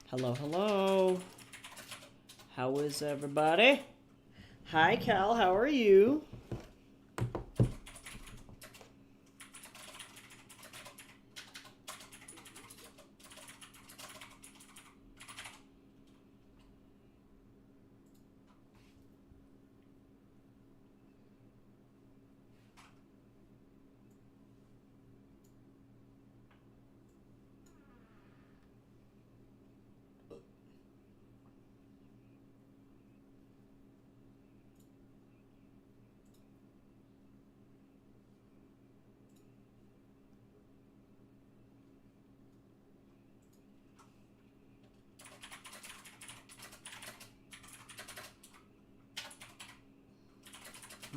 Hello, hello. How is everybody? Hi, Cal. How are you?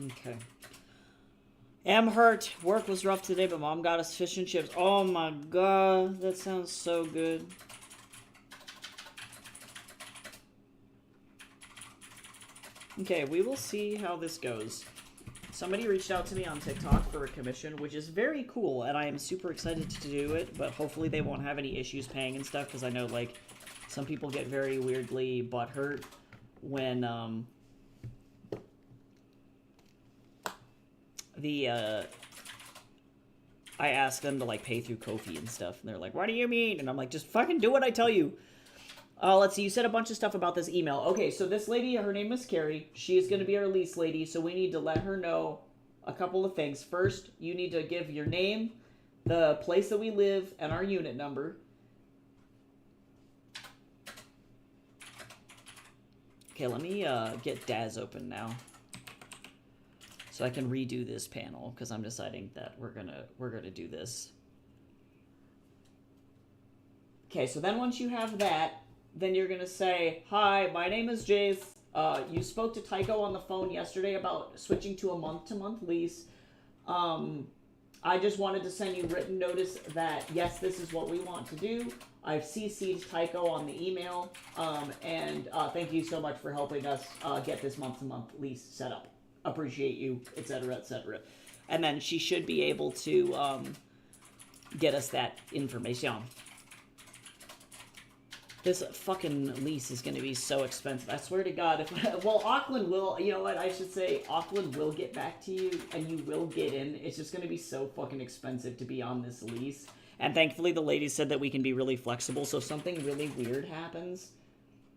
Okay. Am hurt. Work was rough today, but Mom got us fish and chips. Oh my god, that sounds so good. Okay, we will see how this goes. Somebody reached out to me on TikTok for a commission, which is very cool, and I am super excited to do it, but hopefully they won't have any issues paying and stuff, because I know, like, some people get very weirdly butthurt when, I ask them to, like, pay through Ko-fi and stuff, and they're like, what do you mean? And I'm like, just fucking do what I tell you. Let's see, you said a bunch of stuff about this email. Okay, so this lady, her name is Carrie. She is going to be our lease lady, so we need to let her know a couple of things. First, you need to give your name, the place that we live, and our unit number. Okay, let me get Daz open now, so I can redo this panel, because I'm deciding that we're gonna do this. Okay, so then once you have that, then you're gonna say, hi, my name is Jace. You spoke to Tycho on the phone yesterday about switching to a month-to-month lease. I just wanted to send you written notice that, yes, this is what we want to do. I've CC'd Tycho on the email, and thank you so much for helping us get this month-to-month lease set up. Appreciate you, etc., etc. And then she should be able to get us that information. This fucking lease is going to be so expensive. I swear to God. Well, Auckland will, you know what, I should say, Auckland will get back to you, and you will get in. It's just going to be so fucking expensive to be on this lease. And thankfully, the lady said that we can be really flexible, so if something really weird happens,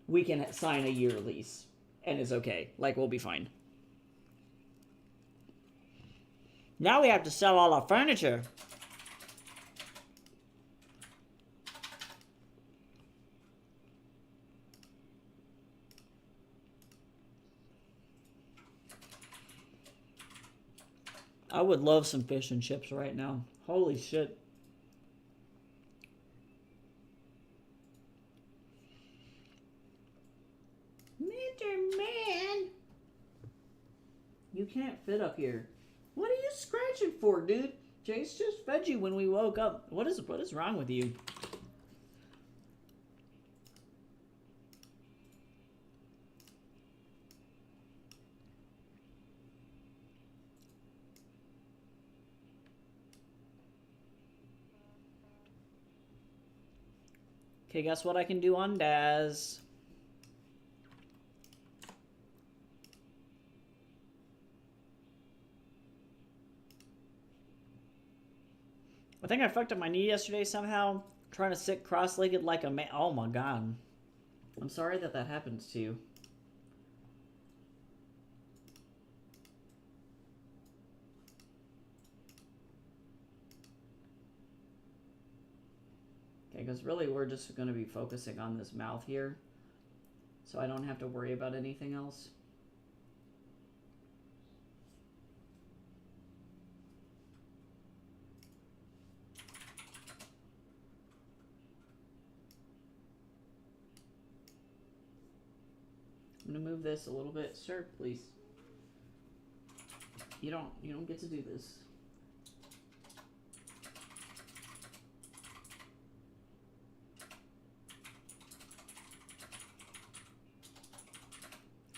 we can sign a year lease, and it's okay. Like, we'll be fine. Now we have to sell all our furniture. I would love some fish and chips right now. Holy shit. Mr. Man! You can't fit up here. What are you scratching for, dude? Jace just fed you when we woke up. What is wrong with you? Okay, guess what I can do on Daz? I think I fucked up my knee yesterday somehow, trying to sit cross-legged like a man. Oh my god. I'm sorry that that happened to you. Okay, because really we're just going to be focusing on this mouth here, so I don't have to worry about anything else. I'm gonna move this a little bit. Sir, please. You don't get to do this.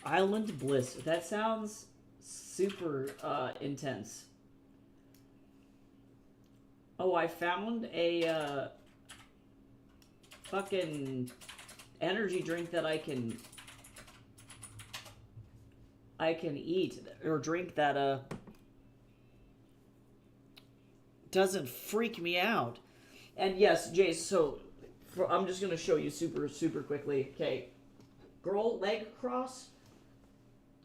Island Bliss. That sounds super intense. Oh, I found a fucking energy drink that I can eat or drink that doesn't freak me out. And yes, Jace, so I'm just gonna show you super quickly. Okay, girl leg cross,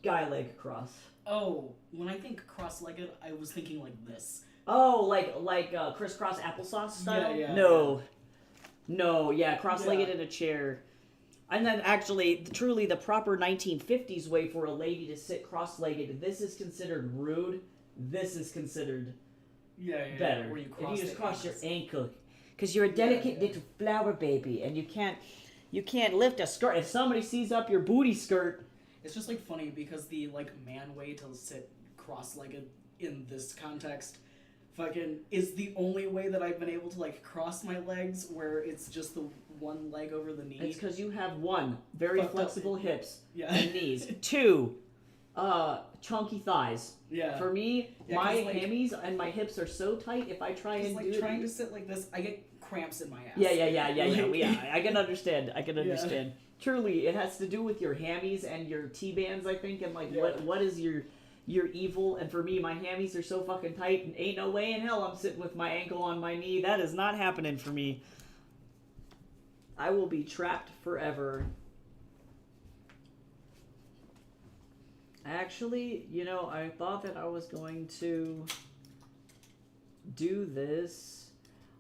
guy leg cross. Oh, when I think cross-legged, I was thinking like this. Oh, like crisscross applesauce style? Yeah. No, yeah, cross-legged in a chair. And then actually, truly the proper 1950s way for a lady to sit cross-legged, this is considered rude. This is considered better. Where if you just cross your ankle. Because you're a delicate little flower baby, and you can't lift a skirt. If somebody sees up your booty skirt... It's just like funny because the like man way to sit cross-legged in this context fucking is the only way that I've been able to like cross my legs where it's just the one leg over the knee. It's because you have one, very flexible hips and knees. 2, chunky thighs. Yeah. For me, my hammies and my hips are so tight. If I try and do trying to sit like this, I get cramps in my ass. Yeah. I can understand. Yeah. Truly, it has to do with your hammies and your T-bands, I think, and like what is your evil. And for me, my hammies are so fucking tight, and ain't no way in hell I'm sitting with my ankle on my knee. That is not happening for me. I will be trapped forever. Actually, I thought that I was going to do this.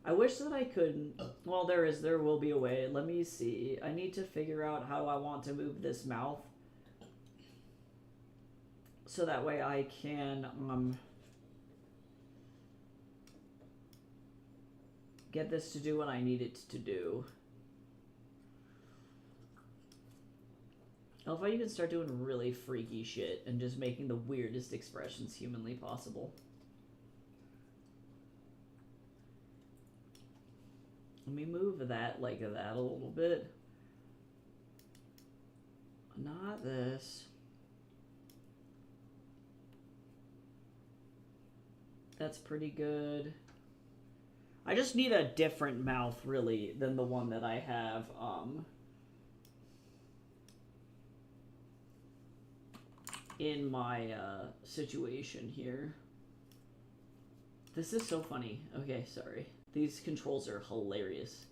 I wish that I could. Well, there will be a way. Let me see. I need to figure out how I want to move this mouth. So that way I can get this to do what I need it to do. I love how you can start doing really freaky shit and just making the weirdest expressions humanly possible. Let me move that like that a little bit. Not this. That's pretty good. I just need a different mouth, really, than the one that I have. In my situation here. This is so funny. Okay, sorry. These controls are hilarious.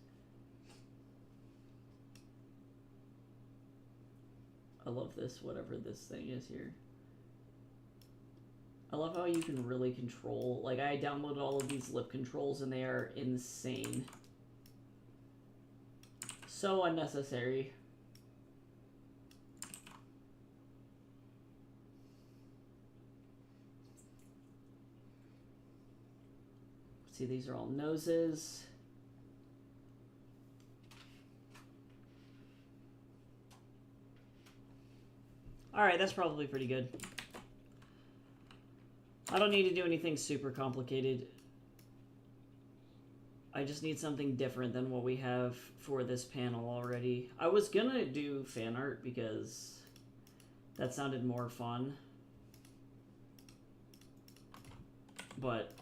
I love this, whatever this thing is here. I love how you can really control. Like, I downloaded all of these lip controls and they are insane. So unnecessary. See, these are all noses. Alright, that's probably pretty good. I don't need to do anything super complicated. I just need something different than what we have for this panel already. I was gonna do fan art because that sounded more fun. But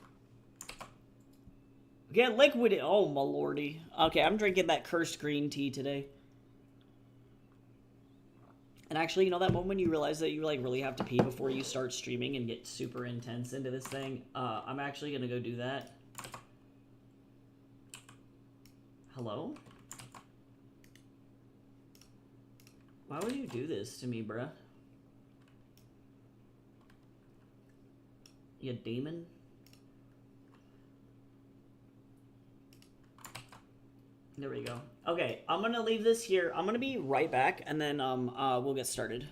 get liquid. Oh my lordy. Okay, I'm drinking that cursed green tea today. And actually, that moment when you realize that you like really have to pee before you start streaming and get super intense into this thing, I'm actually gonna go do that. Hello? Why would you do this to me, bruh? You demon? There we go. Okay, I'm gonna leave this here. I'm gonna be right back, and then we'll get started.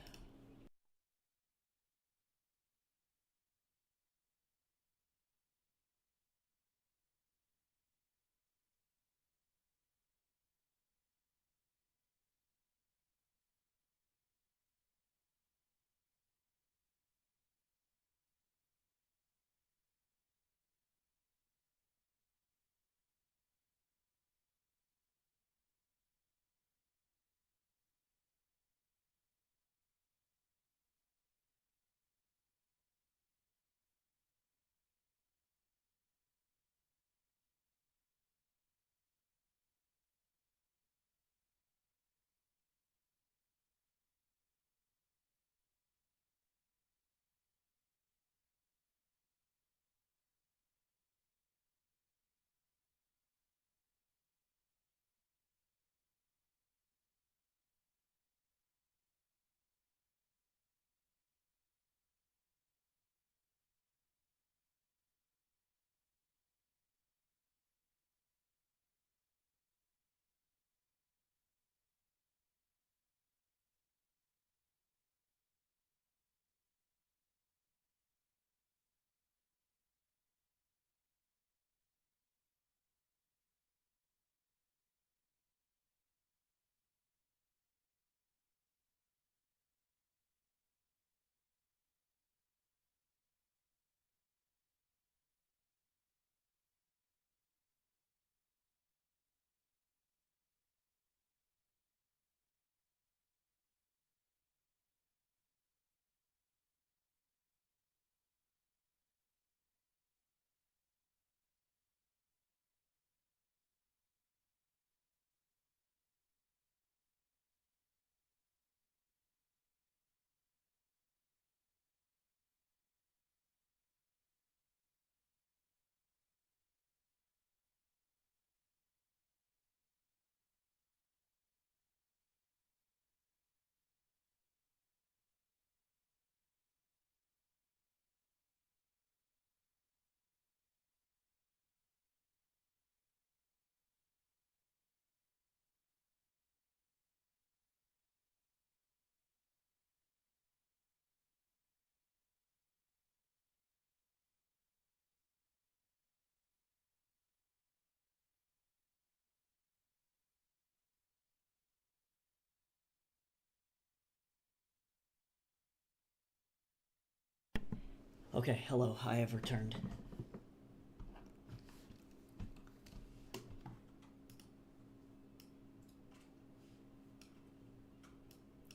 Okay, hello, I have returned.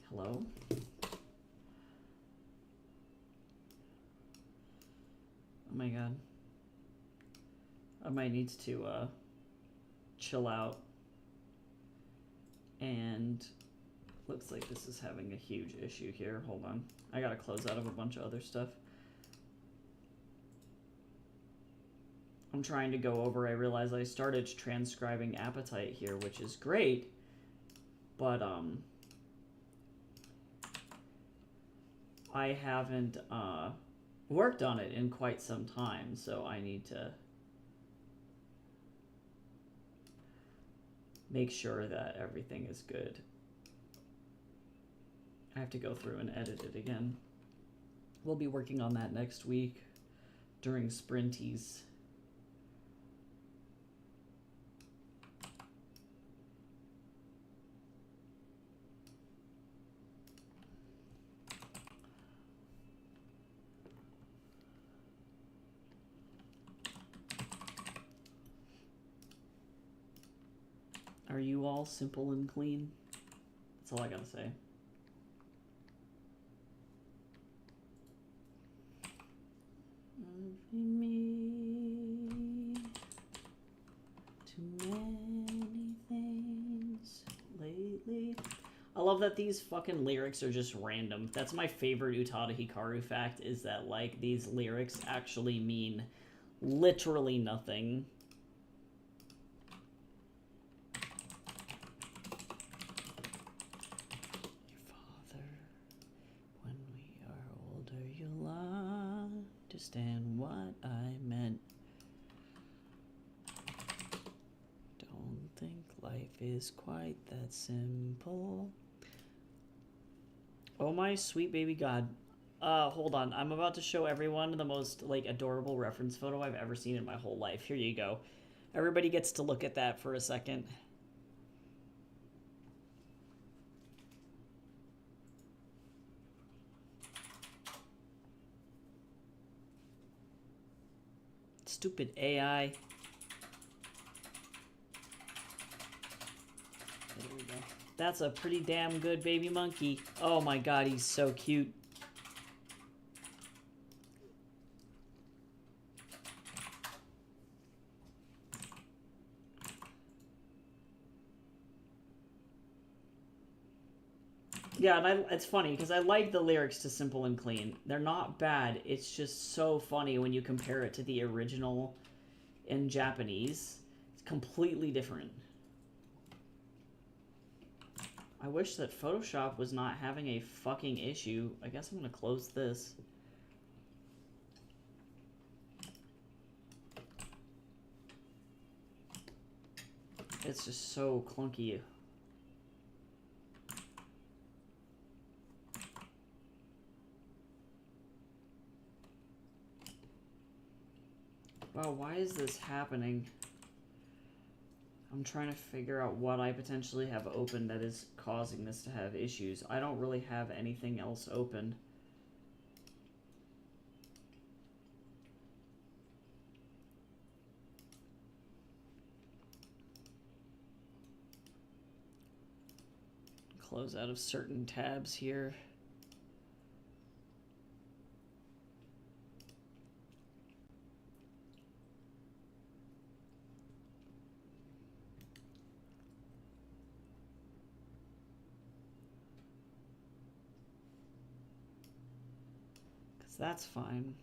Hello? Oh my god. I might need to, chill out. And looks like this is having a huge issue here. Hold on. I gotta close out of a bunch of other stuff. I'm trying to go over. I realize I started transcribing appetite here, which is great. But, I haven't, worked on it in quite some time, so I need to make sure that everything is good. I have to go through and edit it again. We'll be working on that next week during Sprinties. Are you all simple and clean? That's all I gotta say. Me too many things lately. I love that these fucking lyrics are just random. That's my favorite Utada Hikaru fact, is that, like, these lyrics actually mean literally nothing. Understand what I meant. Don't think life is quite that simple. Oh my sweet baby god. Hold on. I'm about to show everyone the most, like, adorable reference photo I've ever seen in my whole life. Here you go. Everybody gets to look at that for a second. Stupid AI. There we go. That's a pretty damn good baby monkey. Oh my god, he's so cute. Yeah, and it's funny because I like the lyrics to Simple and Clean. They're not bad. It's just so funny when you compare it to the original in Japanese. It's completely different. I wish that Photoshop was not having a fucking issue. I guess I'm gonna close this. It's just so clunky. Wow, why is this happening? I'm trying to figure out what I potentially have open that is causing this to have issues. I don't really have anything else open. Close out of certain tabs here. That's fine.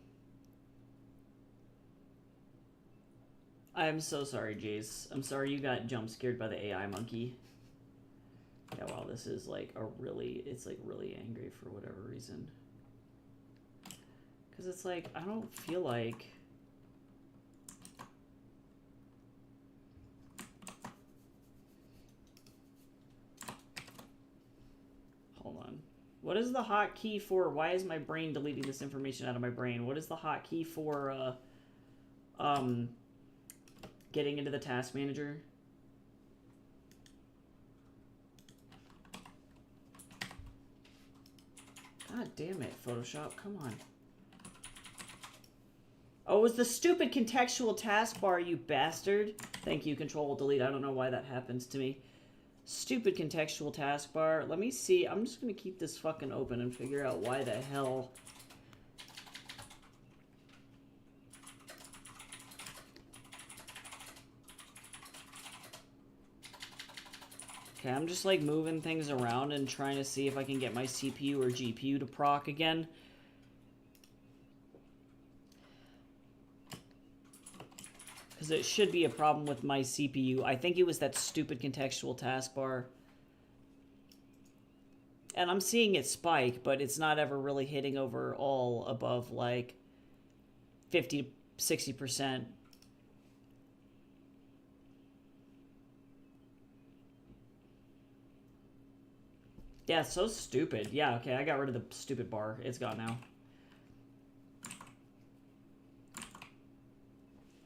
I'm so sorry, Jace. I'm sorry you got jump scared by the AI monkey. Yeah, wow, this is like a really, it's like really angry for whatever reason. Because it's like, I don't feel like... Hold on. What is the hotkey for... Why is my brain deleting this information out of my brain? What is the hotkey for, getting into the task manager? God damn it, Photoshop. Come on. Oh, it was the stupid contextual taskbar, you bastard. Thank you, Control-Delete. I don't know why that happens to me. Stupid contextual taskbar. Let me see. I'm just going to keep this fucking open and figure out why the hell. Okay, I'm just like moving things around and trying to see if I can get my CPU or GPU to proc again. Because it should be a problem with my CPU. I think it was that stupid contextual taskbar. And I'm seeing it spike, but it's not ever really hitting over all above like 50 to 60%. Yeah, it's so stupid. Yeah, okay, I got rid of the stupid bar. It's gone now.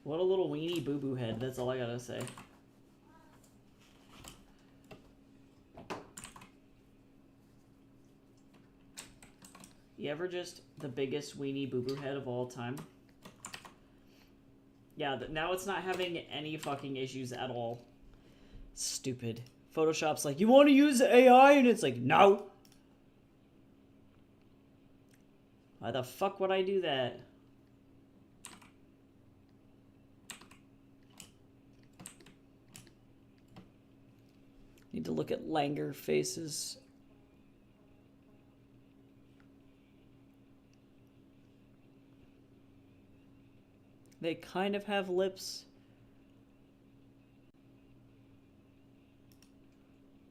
What a little weenie boo-boo head. That's all I gotta say. You ever just the biggest weenie boo-boo head of all time? Yeah, now it's not having any fucking issues at all. Stupid. Photoshop's like, you want to use AI? And it's like, no. Why the fuck would I do that? Need to look at Langer faces. They kind of have lips.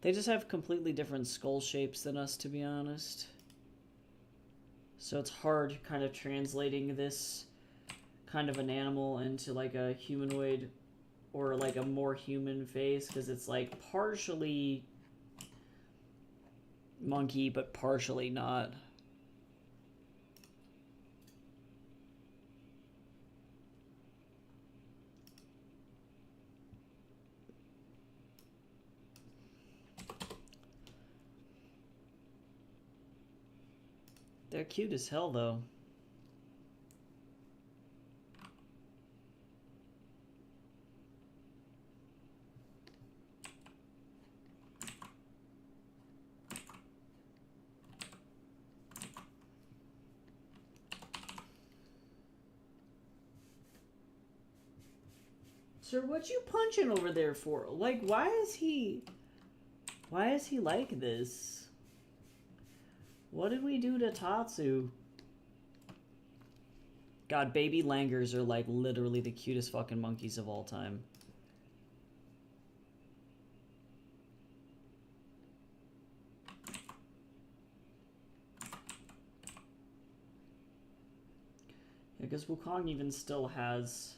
They just have completely different skull shapes than us, to be honest. So it's hard kind of translating this kind of an animal into like a humanoid or like a more human face, because it's like partially monkey but partially not. They're cute as hell though. Sir, what you punching over there for? Like, why is he like this? What did we do to Tatsu? God, baby langurs are like literally the cutest fucking monkeys of all time. Yeah, because Wukong even still has...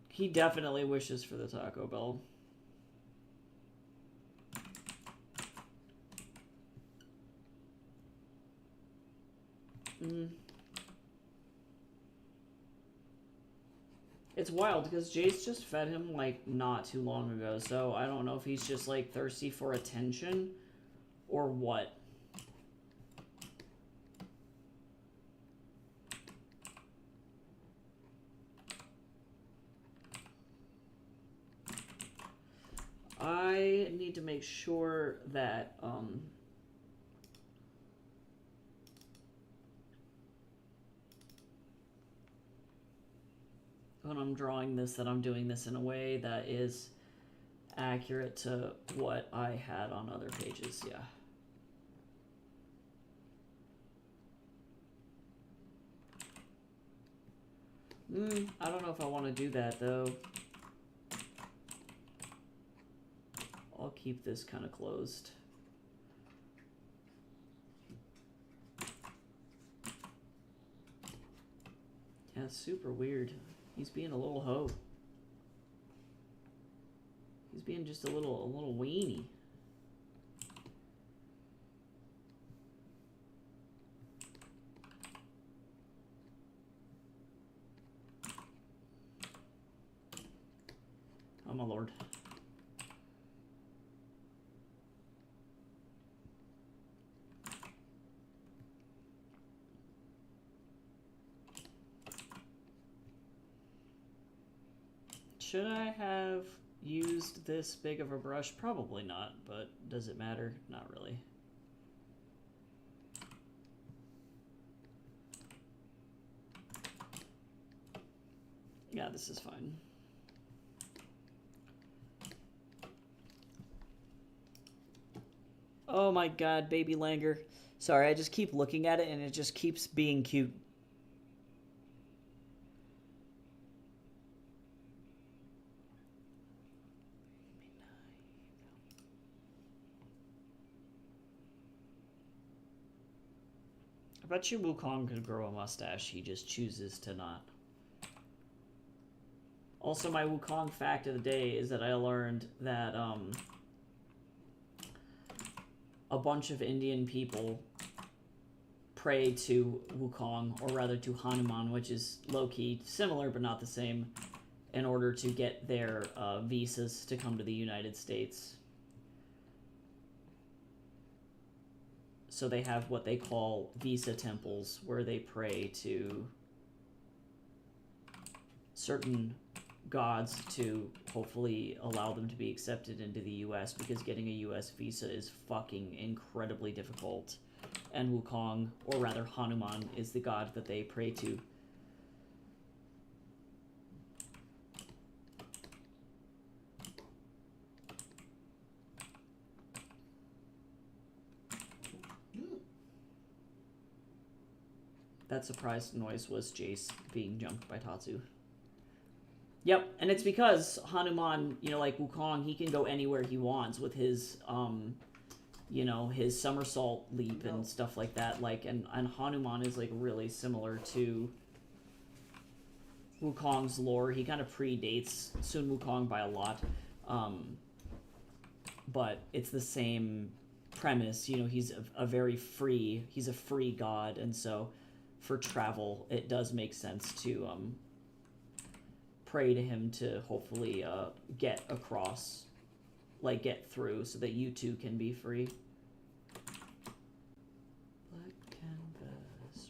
He definitely wishes for the Taco Bell. It's wild because Jace just fed him like not too long ago, so I don't know if he's just like thirsty for attention or what. I need to make sure that when I'm drawing this, that I'm doing this in a way that is accurate to what I had on other pages, yeah. I don't know if I want to do that, though. I'll keep this kind of closed. Yeah, it's super weird. He's being a little hoe. He's being just a little weenie. Oh my lord. Should I have used this big of a brush? Probably not, but does it matter? Not really. Yeah, this is fine. Oh my god, baby Langer. Sorry, I just keep looking at it and it just keeps being cute. I bet you Wukong could grow a mustache, he just chooses to not. Also, my Wukong fact of the day is that I learned that a bunch of Indian people pray to Wukong, or rather to Hanuman, which is low-key similar but not the same, in order to get their visas to come to the United States. So they have what they call visa temples, where they pray to certain gods to hopefully allow them to be accepted into the US, because getting a US visa is fucking incredibly difficult. And Wukong, or rather Hanuman, is the god that they pray to. That surprise noise was Jace being jumped by Tatsu. Yep, and it's because Hanuman, you know, like Wukong, he can go anywhere he wants with his, you know, his somersault leap and stuff like that. Like, and Hanuman is, like, really similar to Wukong's lore. He kind of predates Sun Wukong by a lot. But it's the same premise. You know, he's he's a free god, and so for travel, it does make sense to, pray to him to hopefully get across, like get through, so that you too can be free. Black canvas.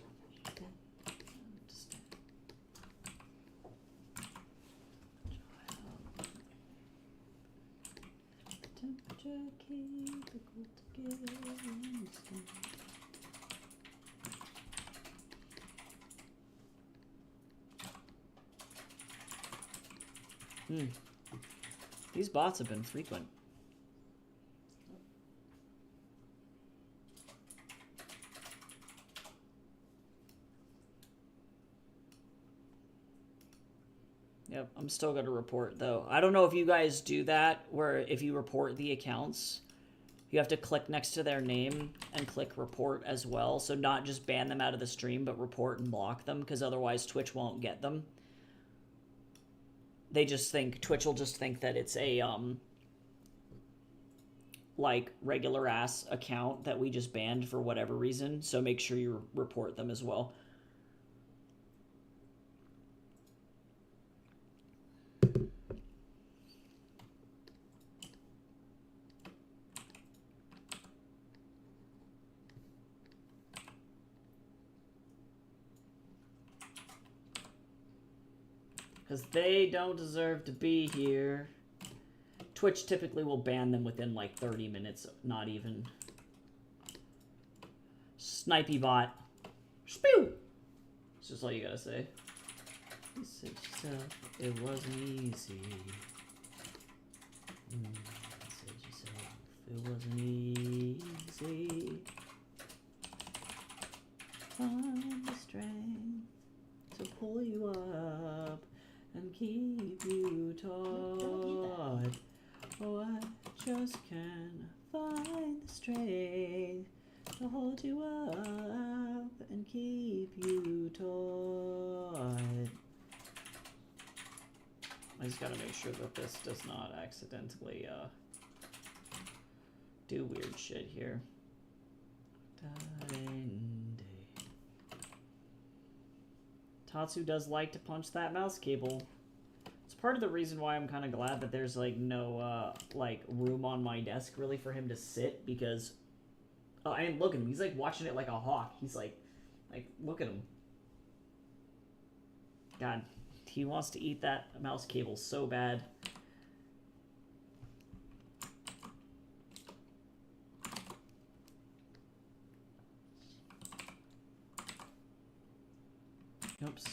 Temperature keep it cool together. These bots have been frequent. Yep, I'm still going to report, though. I don't know if you guys do that, where if you report the accounts, you have to click next to their name and click report as well. So not just ban them out of the stream, but report and block them, because otherwise Twitch won't get them. They just think, Twitch will just think that it's a, like, regular-ass account that we just banned for whatever reason, so make sure you report them as well. Because they don't deserve to be here. Twitch typically will ban them within like 30 minutes, not even. Snipey bot. Spew! That's just all you gotta say. You said yourself, it wasn't easy. You said yourself, it wasn't easy. Find the strength to pull you up and keep you taut. Oh, I just can't find the strength to hold you up and keep you taut. I just gotta make sure that this does not accidentally do weird shit here. Tatsu does like to punch that mouse cable. It's part of the reason why I'm kind of glad that there's like no like room on my desk really for him to sit, because and look at him, he's like watching it like a hawk. He's like look at him. God, He wants to eat that mouse cable so bad. Oops.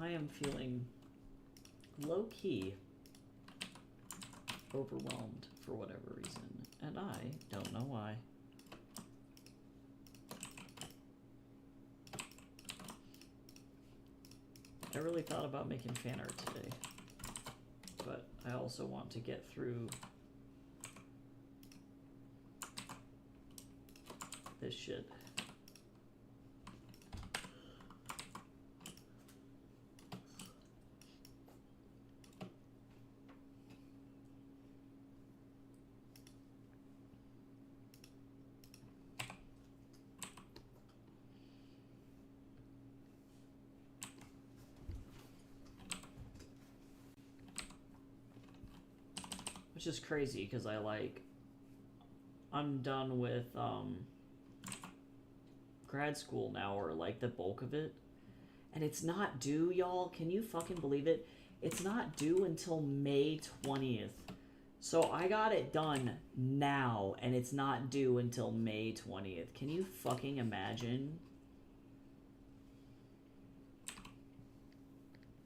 I am feeling low-key overwhelmed for whatever reason, and I don't know why. I really thought about making fan art today, but I also want to get through this shit. Which is crazy because I'm done with grad school now, or like the bulk of it, and it's not due, y'all. Can you fucking believe it? It's not due until May 20th. So I got it done now, and it's not due until May 20th. Can you fucking imagine?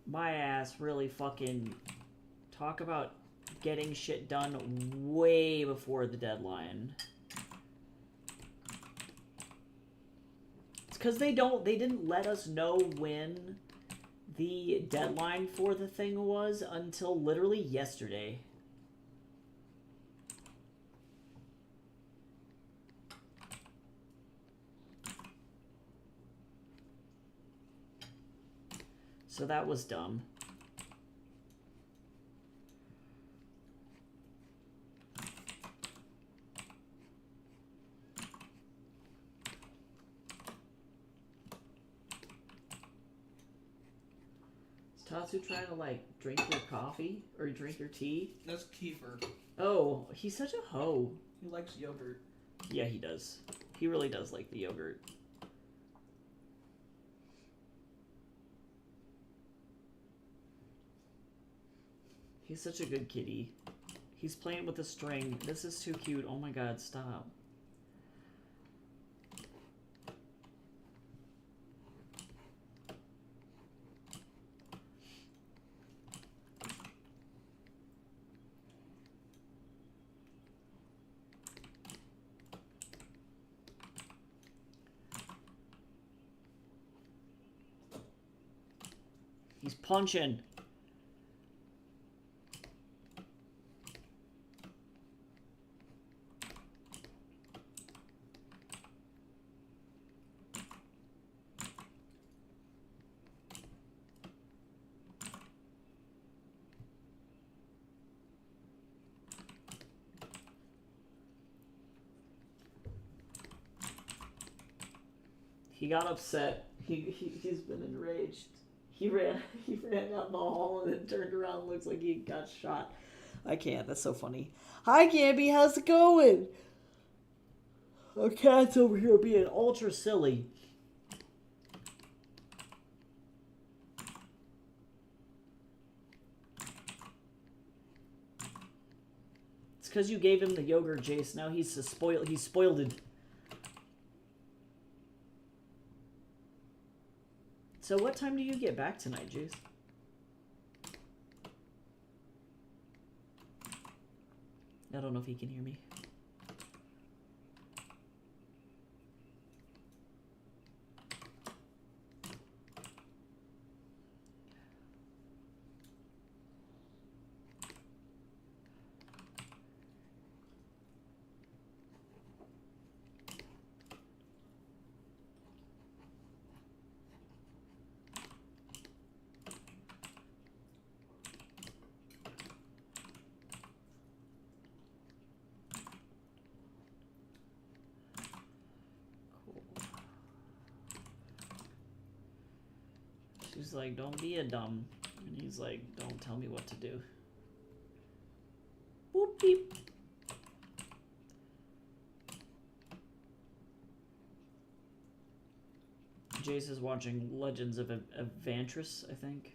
My ass really fucking talk about getting shit done way before the deadline. It's because they didn't let us know when the deadline for the thing was until literally yesterday. So that was dumb. Tatsu trying to like drink your coffee or drink your tea? That's Kiefer. Oh, he's such a hoe. He likes yogurt. Yeah, he does. He really does like the yogurt. He's such a good kitty. He's playing with a string. This is too cute. Oh my god, stop. He's punching. He got upset. He's been enraged. He ran out in the hall and then turned around. Looks like he got shot. I can't. That's so funny. Hi, Gabby. How's it going? Our cat's over here being ultra silly. It's because you gave him the yogurt, Jace. Now he's spoiled. He's spoiled it. So what time do you get back tonight, Jace? I don't know if he can hear me. She's like, don't be a dumb. And he's like, don't tell me what to do. Boop beep. Jace is watching Legends of Evantris, I think.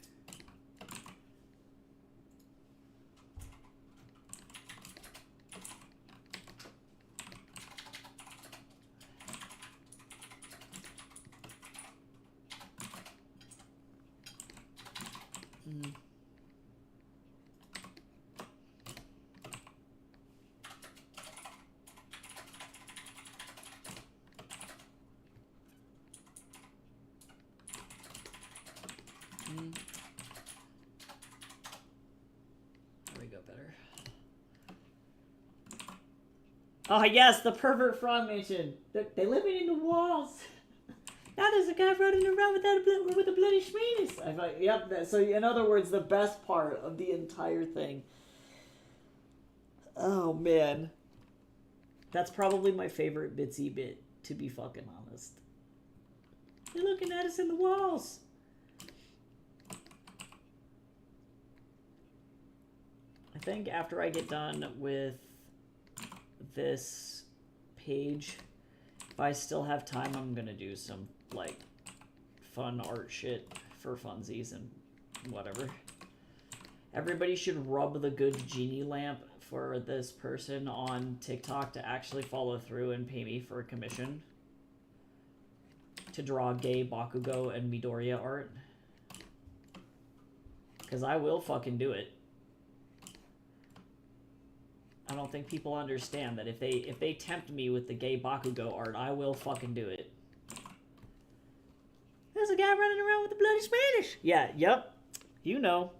There we go, better. Oh yes, the pervert frog mansion. They living in the walls. Now there's a guy running around with a bloody penis. I thought, yep. So in other words, the best part of the entire thing. Oh man, that's probably my favorite Bitsy bit, to be fucking honest. They're looking at us in the walls. I think after I get done with this page, if I still have time, I'm gonna do some like fun art shit for funsies and whatever. Everybody should rub the good genie lamp for this person on TikTok to actually follow through and pay me for a commission to draw gay Bakugo and Midoriya art. Because I will fucking do it. I don't think people understand that if they tempt me with the gay Bakugo art, I will fucking do it. There's a guy running around with the bloody Spanish. Yeah, yep. You know.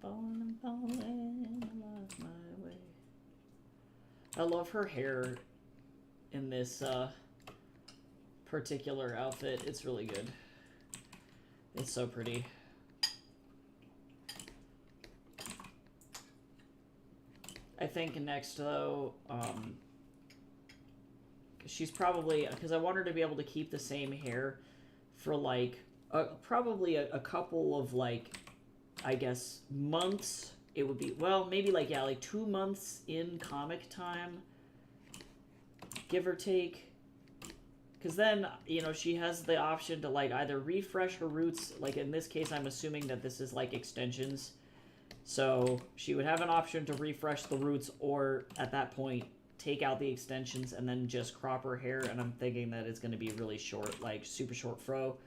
I'm falling, I lost my way. I love her hair in this particular outfit. It's really good. It's so pretty. I think next though, she's probably, because I want her to be able to keep the same hair for like probably a couple of like, I guess, months. It would be, well, maybe like, yeah, like 2 months in comic time, give or take. Because then, you know, she has the option to like either refresh her roots, like in this case I'm assuming that this is like extensions, so she would have an option to refresh the roots, or at that point take out the extensions and then just crop her hair. And I'm thinking that it's going to be really short, like super short fro.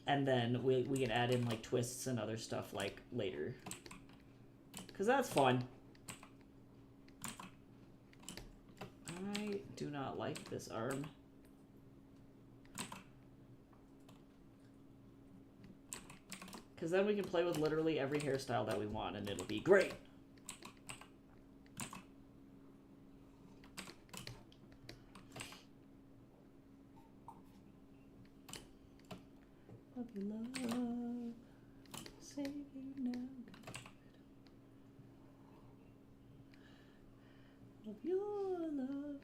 And then we can add in like twists and other stuff like later. Because that's fun. I do not like this arm. Because then we can play with literally every hairstyle that we want and it'll be great. Of love, save you now, God. Of your love.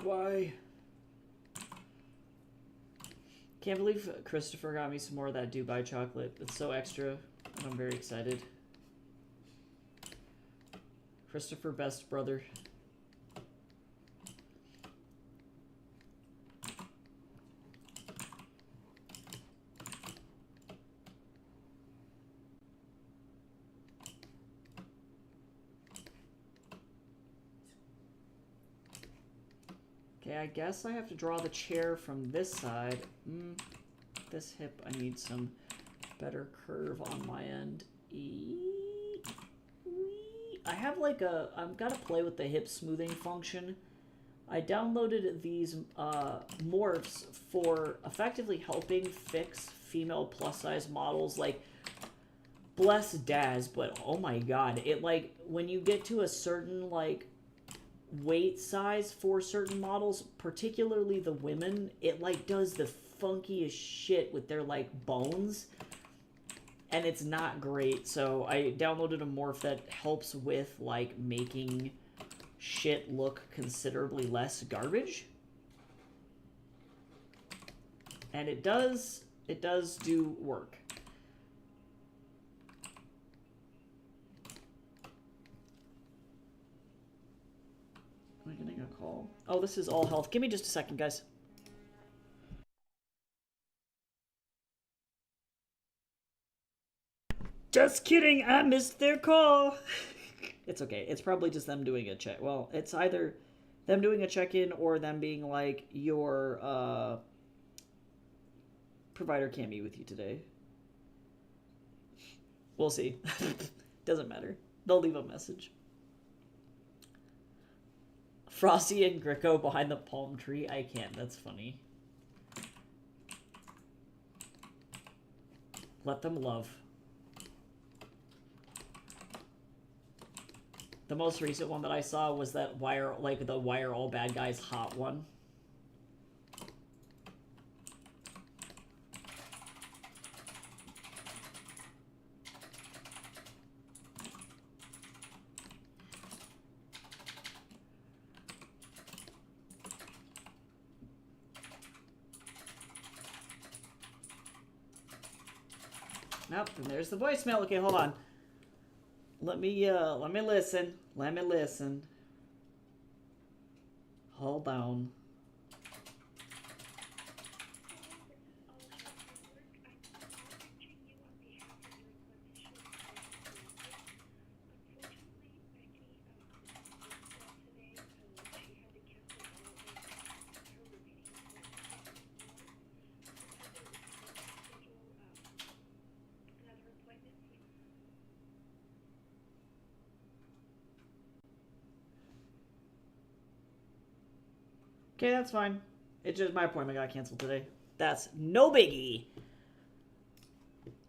Why? Can't believe Christopher got me some more of that Dubai chocolate. It's so extra, and I'm very excited. Christopher, best brother. Okay, I guess I have to draw the chair from this side. This hip, I need some better curve on my end. I have like I've got to play with the hip smoothing function. I downloaded these morphs for effectively helping fix female plus size models. Like, bless Daz, but oh my god, it like when you get to a certain like weight size for certain models, particularly the women, it like does the funkiest shit with their like bones, and it's not great. So I downloaded a morph that helps with like making shit look considerably less garbage, and it does do work. Am I getting a call? Oh, this is All Health. Give me just a second, guys. Just kidding, I missed their call. It's okay. It's probably just them doing a check. Well, it's either them doing a check-in or them being like, your provider can't meet with you today. We'll see. Doesn't matter. They'll leave a message. Frosty and Greco behind the palm tree. I can't. That's funny. Let them love. The most recent one that I saw was that Wire, like the Wire All Bad Guys hot one. Nope, and there's the voicemail. Okay, hold on. Let me listen. Let me listen. Hold on. Okay, that's fine. It's just my appointment got canceled today. That's no biggie.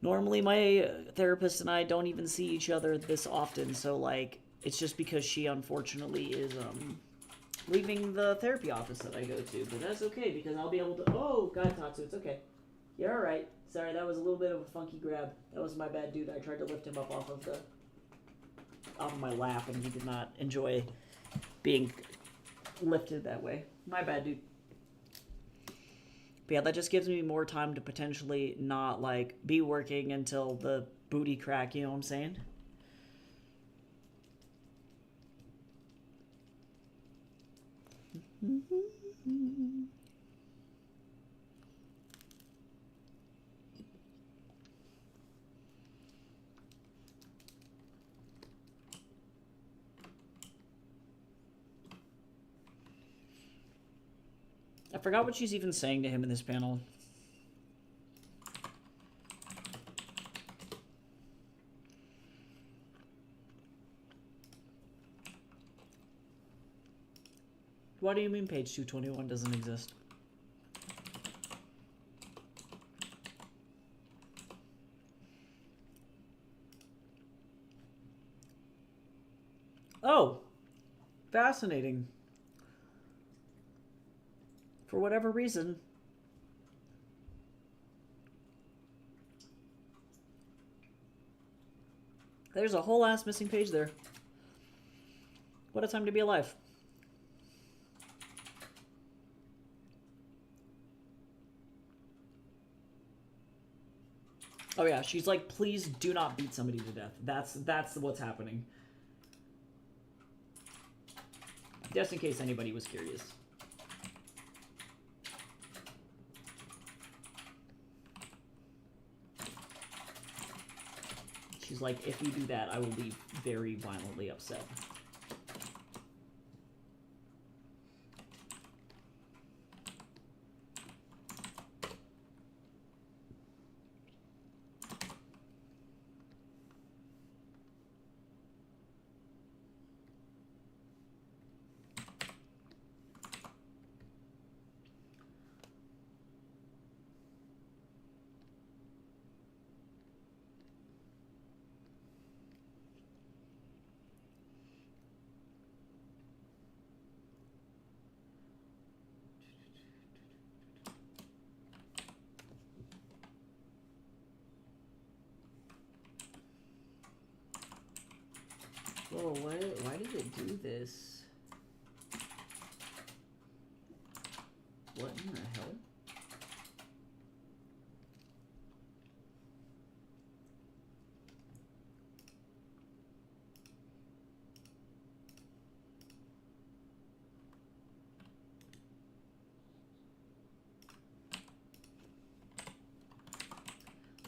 Normally my therapist and I don't even see each other this often, so like it's just because she unfortunately is leaving the therapy office that I go to, but that's okay because I'll be able to. Oh, God, Tatsu, it's okay. You're all right. Sorry, that was a little bit of a funky grab. That was my bad, dude. I tried to lift him up off of my lap, and he did not enjoy being lifted that way. My bad, dude. But yeah, that just gives me more time to potentially not, like, be working until the booty crack, you know what I'm saying? I forgot what she's even saying to him in this panel. What do you mean page 221 doesn't exist? Oh, fascinating. For whatever reason, there's a whole ass missing page there. What a time to be alive. Oh yeah, she's like, please do not beat somebody to death. That's what's happening. Just in case anybody was curious. She's like, if you do that, I will be very violently upset. Oh, why did it do this? What in the hell?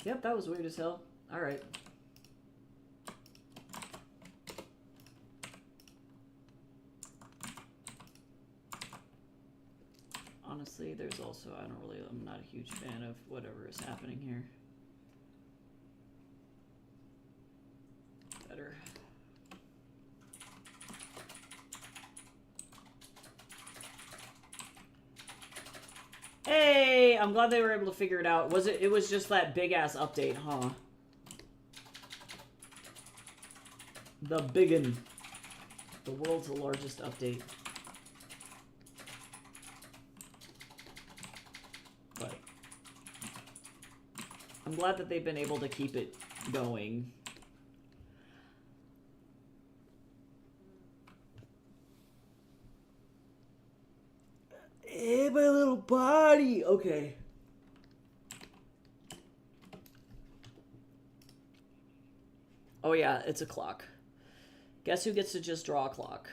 Yep, that was weird as hell. Alright. Honestly, there's also, I'm not a huge fan of whatever is happening here. Better. Hey, I'm glad they were able to figure it out. It was just that big ass update, huh? The biggin. The world's largest update. But I'm glad that they've been able to keep it going. Hey, my little body. Okay. Oh yeah, it's a clock. Guess who gets to just draw a clock?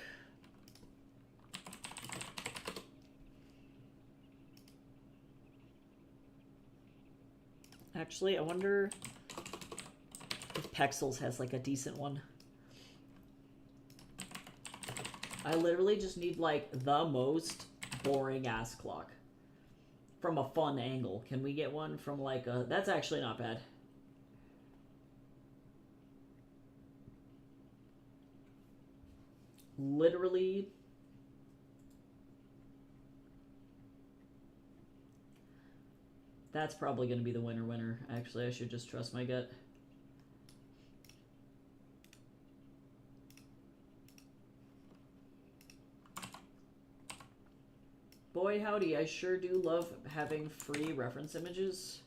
Actually, I wonder if Pexels has like a decent one. I literally just need like the most boring ass clock from a fun angle. Can we get one from like a... That's actually not bad. Literally... That's probably going to be the winner. Actually, I should just trust my gut. Boy, howdy, I sure do love having free reference images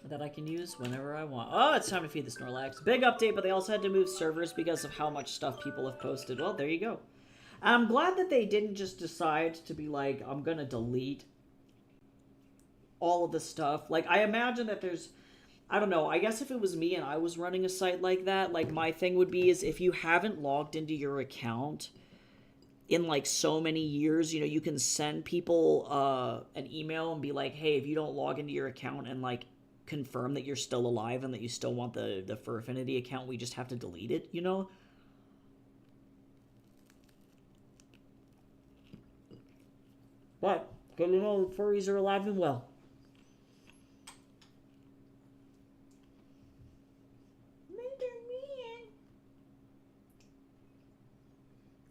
that I can use whenever I want. Oh, it's time to feed the Snorlax. Big update, but they also had to move servers because of how much stuff people have posted. Well, there you go. I'm glad that they didn't just decide to be like, I'm gonna delete all of the stuff. Like, I imagine that there's... I don't know, I guess if it was me and I was running a site like that, like, my thing would be is if you haven't logged into your account in like so many years, you know, you can send people an email and be like, hey, if you don't log into your account and like confirm that you're still alive and that you still want the Fur Affinity account, we just have to delete it, you know? But good to know furries are alive and well.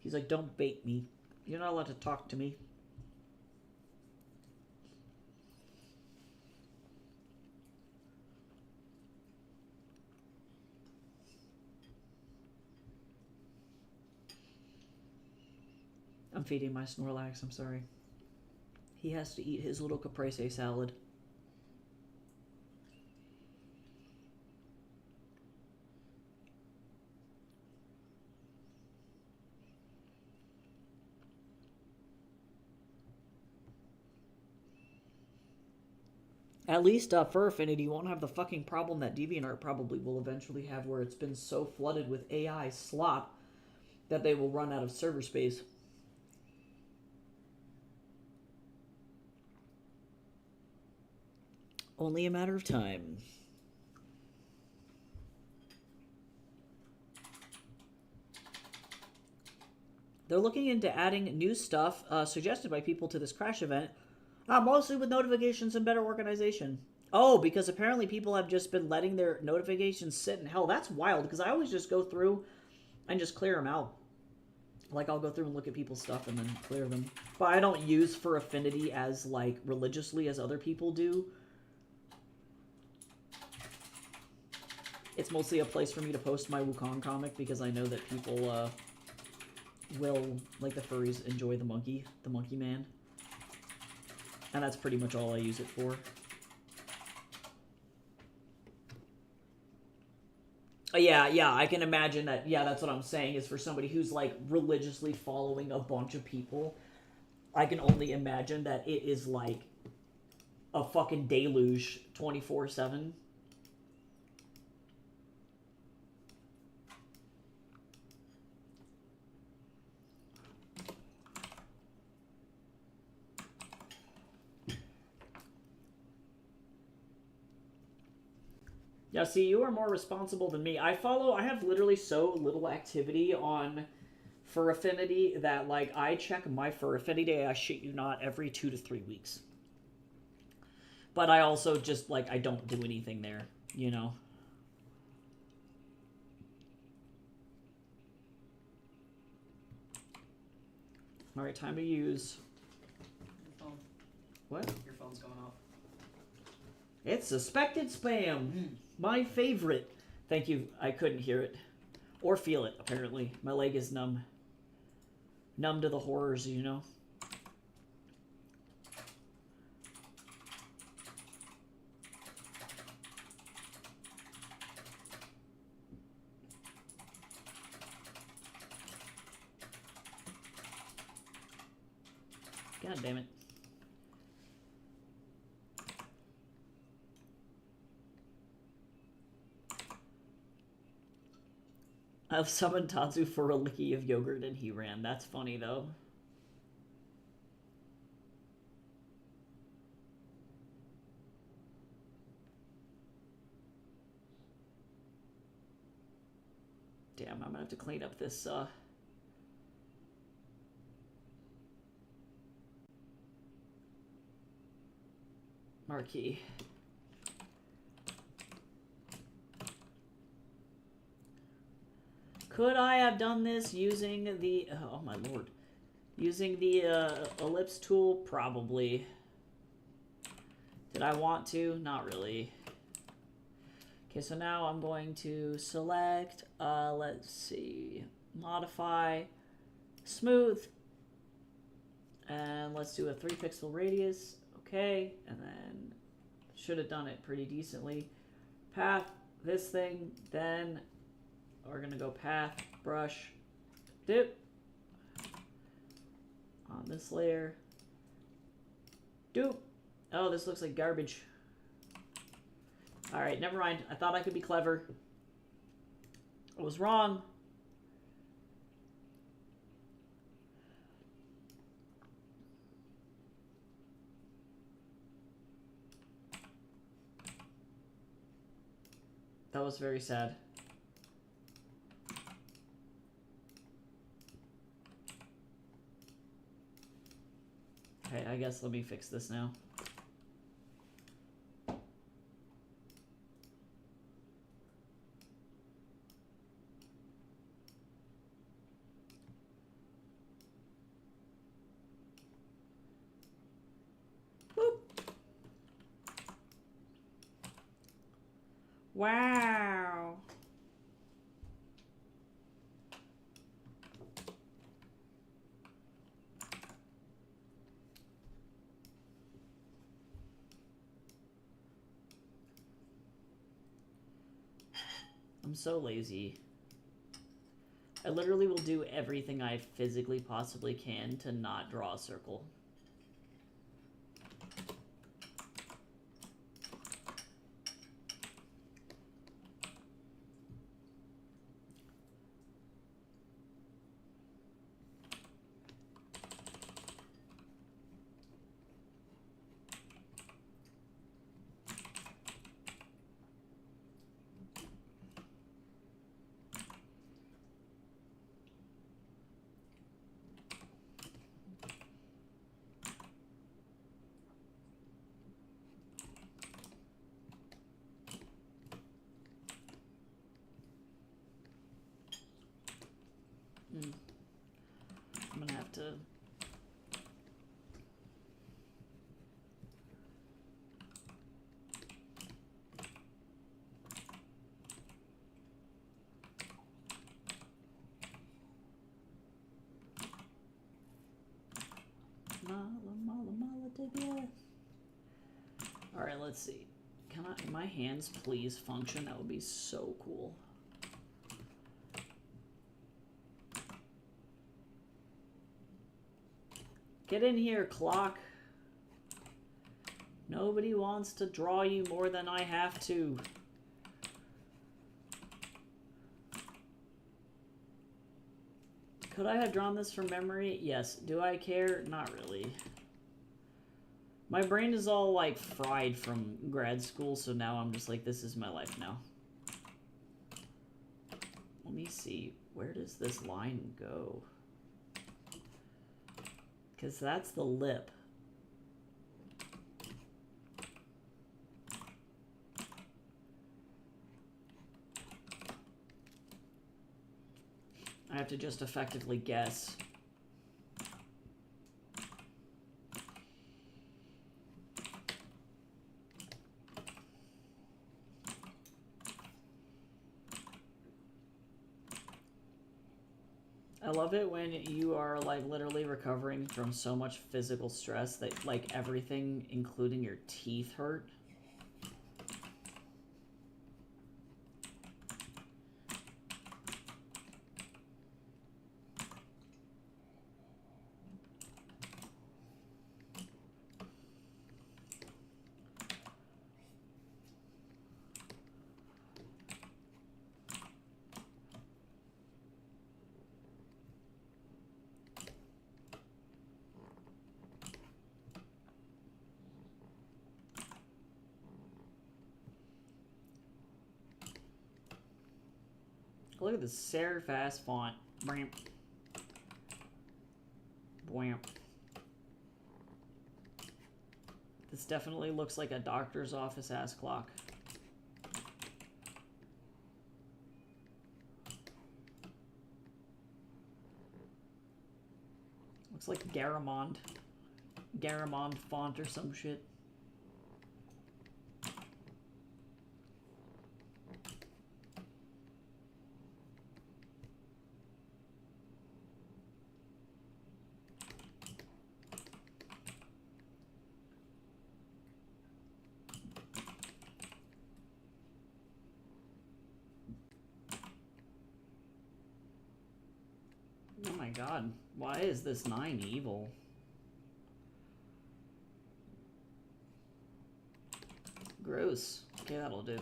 He's like, don't bait me. You're not allowed to talk to me. I'm feeding my Snorlax, I'm sorry. He has to eat his little caprese salad. At least Fur Affinity won't have the fucking problem that DeviantArt probably will eventually have, where it's been so flooded with AI slop that they will run out of server space. Only a matter of time. They're looking into adding new stuff suggested by people to this crash event, mostly with notifications and better organization. Oh, because apparently people have just been letting their notifications sit in hell. That's wild, because I always just go through and just clear them out. Like, I'll go through and look at people's stuff and then clear them. But I don't use Fur Affinity as, like, religiously as other people do. It's mostly a place for me to post my Wukong comic because I know that people will, like the furries, enjoy the monkey man. And that's pretty much all I use it for. Yeah, I can imagine that. Yeah, that's what I'm saying, is for somebody who's like religiously following a bunch of people, I can only imagine that it is like a fucking deluge 24/7. Yeah, see, you are more responsible than me. I have literally so little activity on Fur Affinity that, like, I check my Fur Affinity, I shit you not, every 2 to 3 weeks. But I also just, like, I don't do anything there, you know? Alright, time to use... Your phone. What? Your phone's going off. It's suspected spam. My favorite. Thank you. I couldn't hear it. Or feel it, apparently. My leg is numb. Numb to the horrors, you know? God damn it. I've summoned Tatsu for a licky of yogurt and he ran. That's funny, though. Damn, I'm gonna have to clean up this, marquee. Could I have done this using the... Oh, my lord. Using the ellipse tool? Probably. Did I want to? Not really. Okay, so now I'm going to select, let's see, modify, smooth, and let's do a 3 pixel radius. Okay, and then should have done it pretty decently. Path, this thing, then we're gonna go path, brush, dip on this layer. Doop. Oh, this looks like garbage. Alright, never mind. I thought I could be clever. I was wrong. That was very sad. Okay, I guess let me fix this now. Boop. Wow. I'm so lazy. I literally will do everything I physically possibly can to not draw a circle. I'm gonna have to... Alright, let's see. Can my hands please function? That would be so cool. Get in here, clock. Nobody wants to draw you more than I have to. Could I have drawn this from memory? Yes. Do I care? Not really. My brain is all, like, fried from grad school, so now I'm just like, this is my life now. Let me see. Where does this line go? Because that's the lip. I have to just effectively guess. I love it when you are, like, literally recovering from so much physical stress that, like, everything, including your teeth, hurt. Look at the serif ass font. Bwamp. Bwamp. This definitely looks like a doctor's office ass clock. Looks like Garamond. Garamond font or some shit. Oh my god, why is this 9 evil? Gross. Okay, that'll do.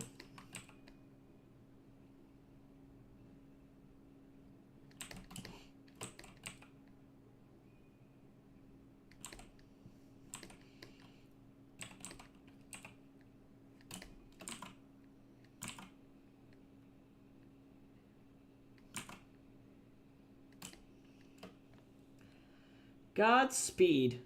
Godspeed.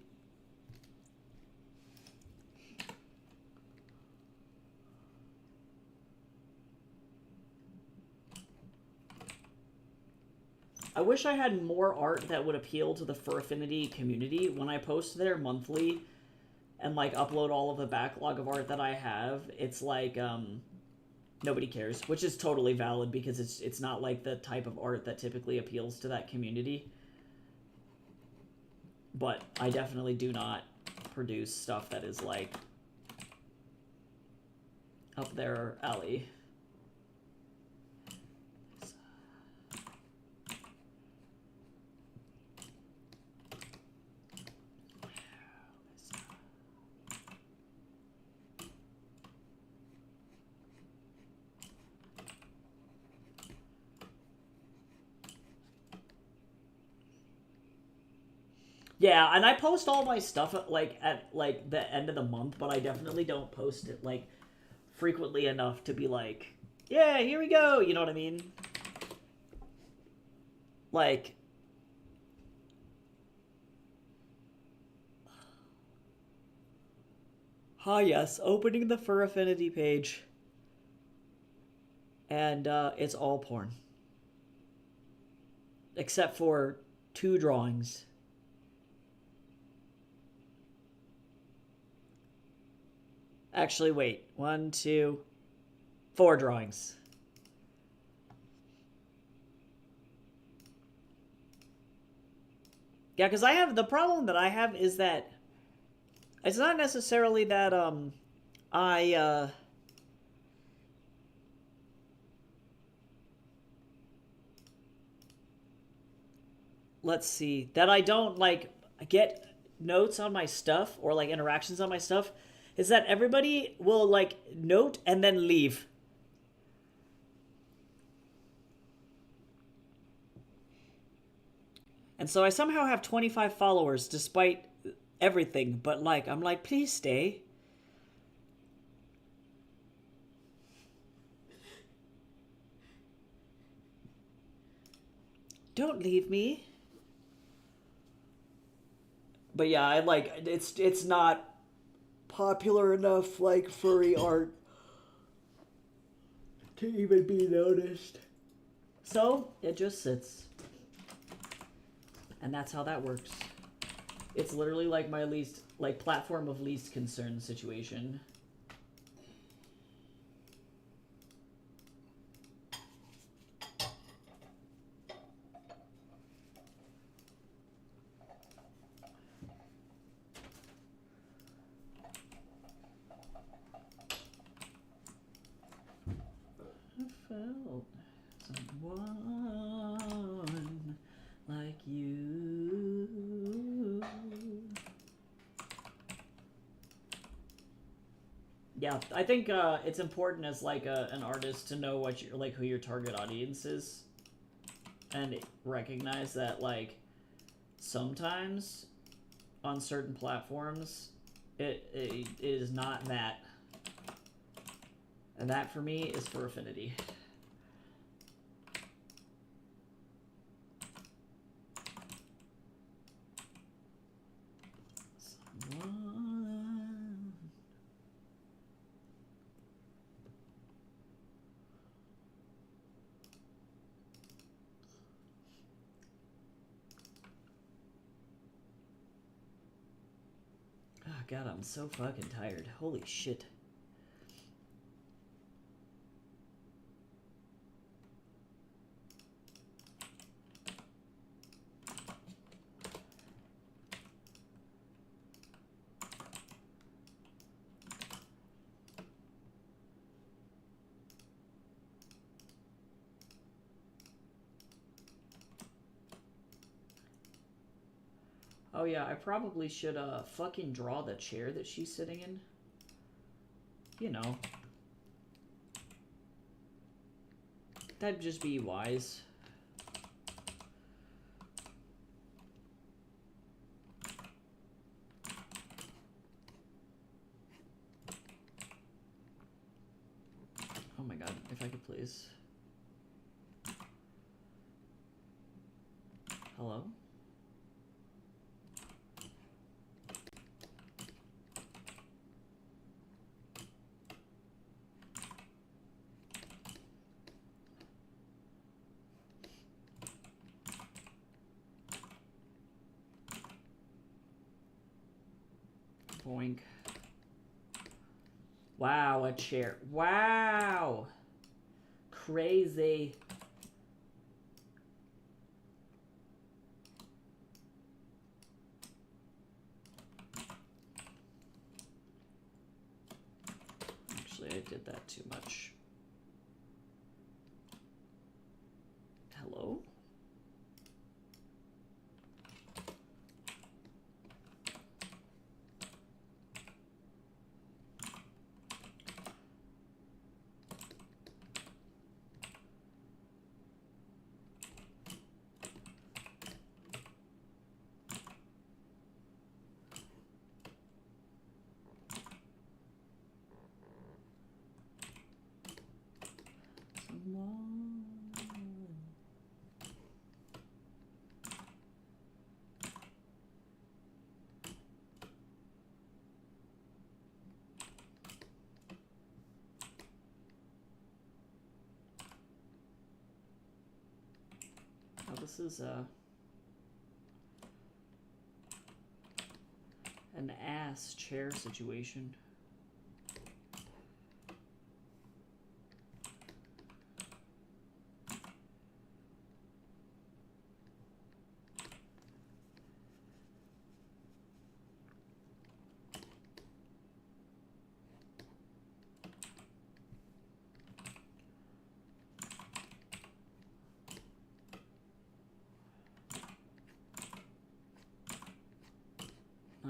I wish I had more art that would appeal to the Fur Affinity community. When I post there monthly and, like, upload all of the backlog of art that I have, it's like, nobody cares, which is totally valid because it's not, like, the type of art that typically appeals to that community. But I definitely do not produce stuff that is, like, up their alley. Yeah, and I post all my stuff at, like, the end of the month, but I definitely don't post it, like, frequently enough to be like, yeah, here we go, you know what I mean? Like, yes, opening the Fur Affinity page, and it's all porn. Except for 2 drawings. Actually, wait. 1, 2, 4 drawings. Yeah, because I have... The problem that I have is that... It's not necessarily that, let's see. That I don't, like, get notes on my stuff or like interactions on my stuff is that everybody will like note and then leave. And so I somehow have 25 followers despite everything, but like, I'm like, please stay. Don't leave me. But yeah, I like, it's not popular enough, like, furry art to even be noticed. So, it just sits. And that's how that works. It's literally like my least, like, platform of least concern situation. I felt someone like you. Yeah, I think it's important as like an artist to know what you're like, who your target audience is, and recognize that like sometimes on certain platforms it is not that, and that for me is for affinity. Oh god, I'm so fucking tired. Holy shit. Oh yeah, I probably should fucking draw the chair that she's sitting in. You know. That'd just be wise. Oh my god, if I could please. Hello? Boink. Wow, a chair. Wow! Crazy. Actually, I did that too much. Hello? Oh, this is an ass chair situation.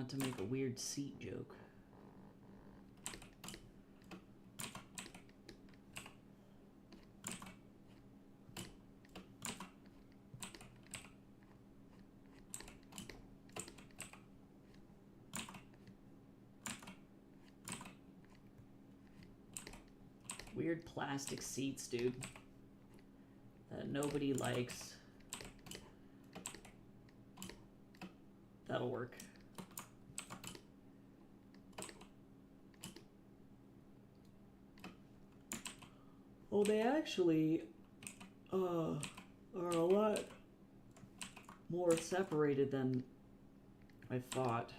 Not to make a weird seat joke. Weird plastic seats, dude. That nobody likes. That'll work. Oh, they actually are a lot more separated than I thought.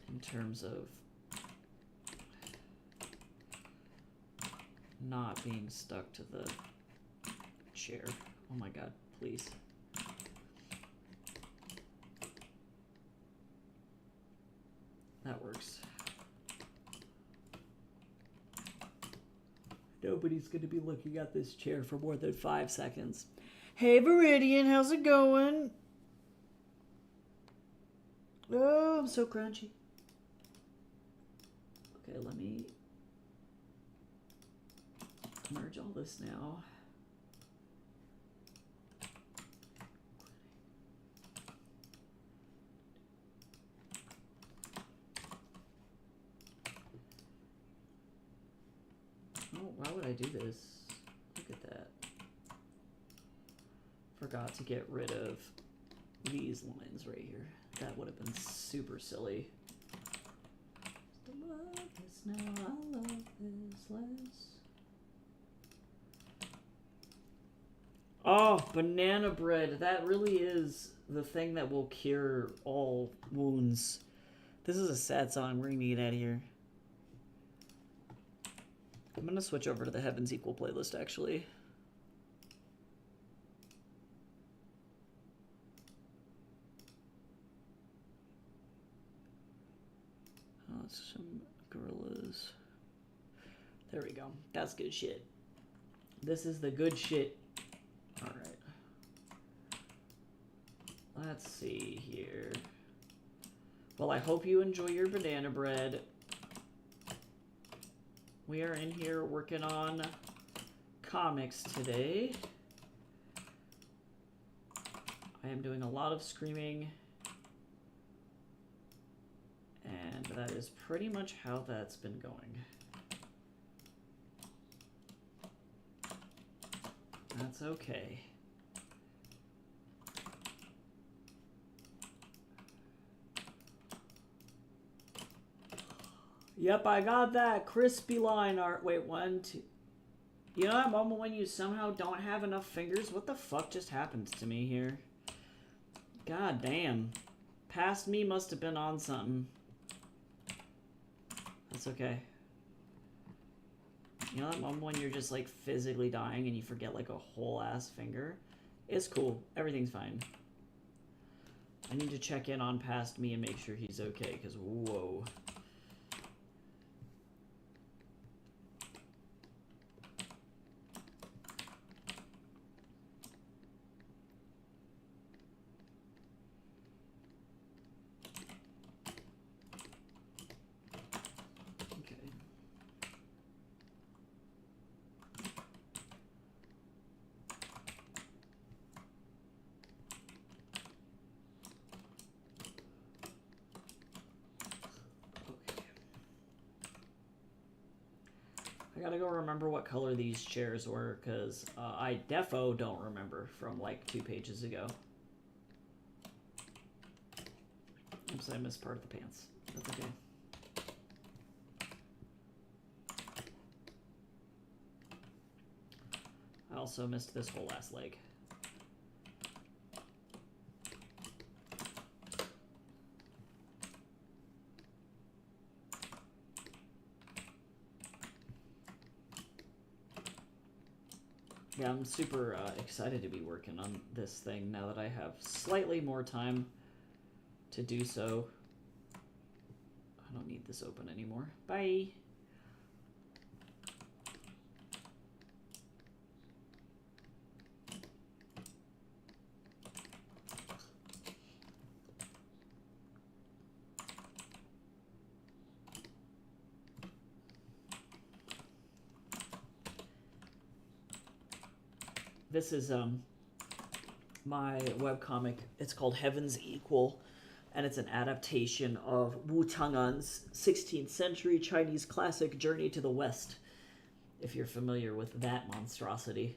In terms of not being stuck to the chair. Oh my god, please. That works. Nobody's going to be looking at this chair for more than 5 seconds. Hey, Viridian, how's it going? Oh, I'm so crunchy. Okay, let me merge all this now. Oh, why would I do this? Look at that. Forgot to get rid of these lines right here. That would have been super silly. The love is now, I love is less. Oh, banana bread. That really is the thing that will cure all wounds. This is a sad song. We're gonna get out of here. I'm gonna switch over to the Heavens Equal playlist, actually. Oh, it's some gorillas. There we go. That's good shit. This is the good shit. All right. Let's see here. Well, I hope you enjoy your banana bread. We are in here working on comics today. I am doing a lot of screaming. And that is pretty much how that's been going. That's okay. Yep, I got that crispy line art. Wait, 1, 2. You know that moment when you somehow don't have enough fingers? What the fuck just happened to me here? God damn. Past me must have been on something. That's okay. You know that moment when you're just like physically dying and you forget like a whole ass finger? It's cool. Everything's fine. I need to check in on past me and make sure he's okay, because whoa. I gotta go remember what color these chairs were, because I defo don't remember from like 2 pages ago. Oops, I missed part of the pants. That's okay. I also missed this whole last leg. Yeah, I'm super excited to be working on this thing now that I have slightly more time to do so. I don't need this open anymore. Bye! this is my webcomic. It's called Heaven's Equal, and it's an adaptation of Wu Chang'an's 16th century Chinese classic Journey to the West, if you're familiar with that monstrosity.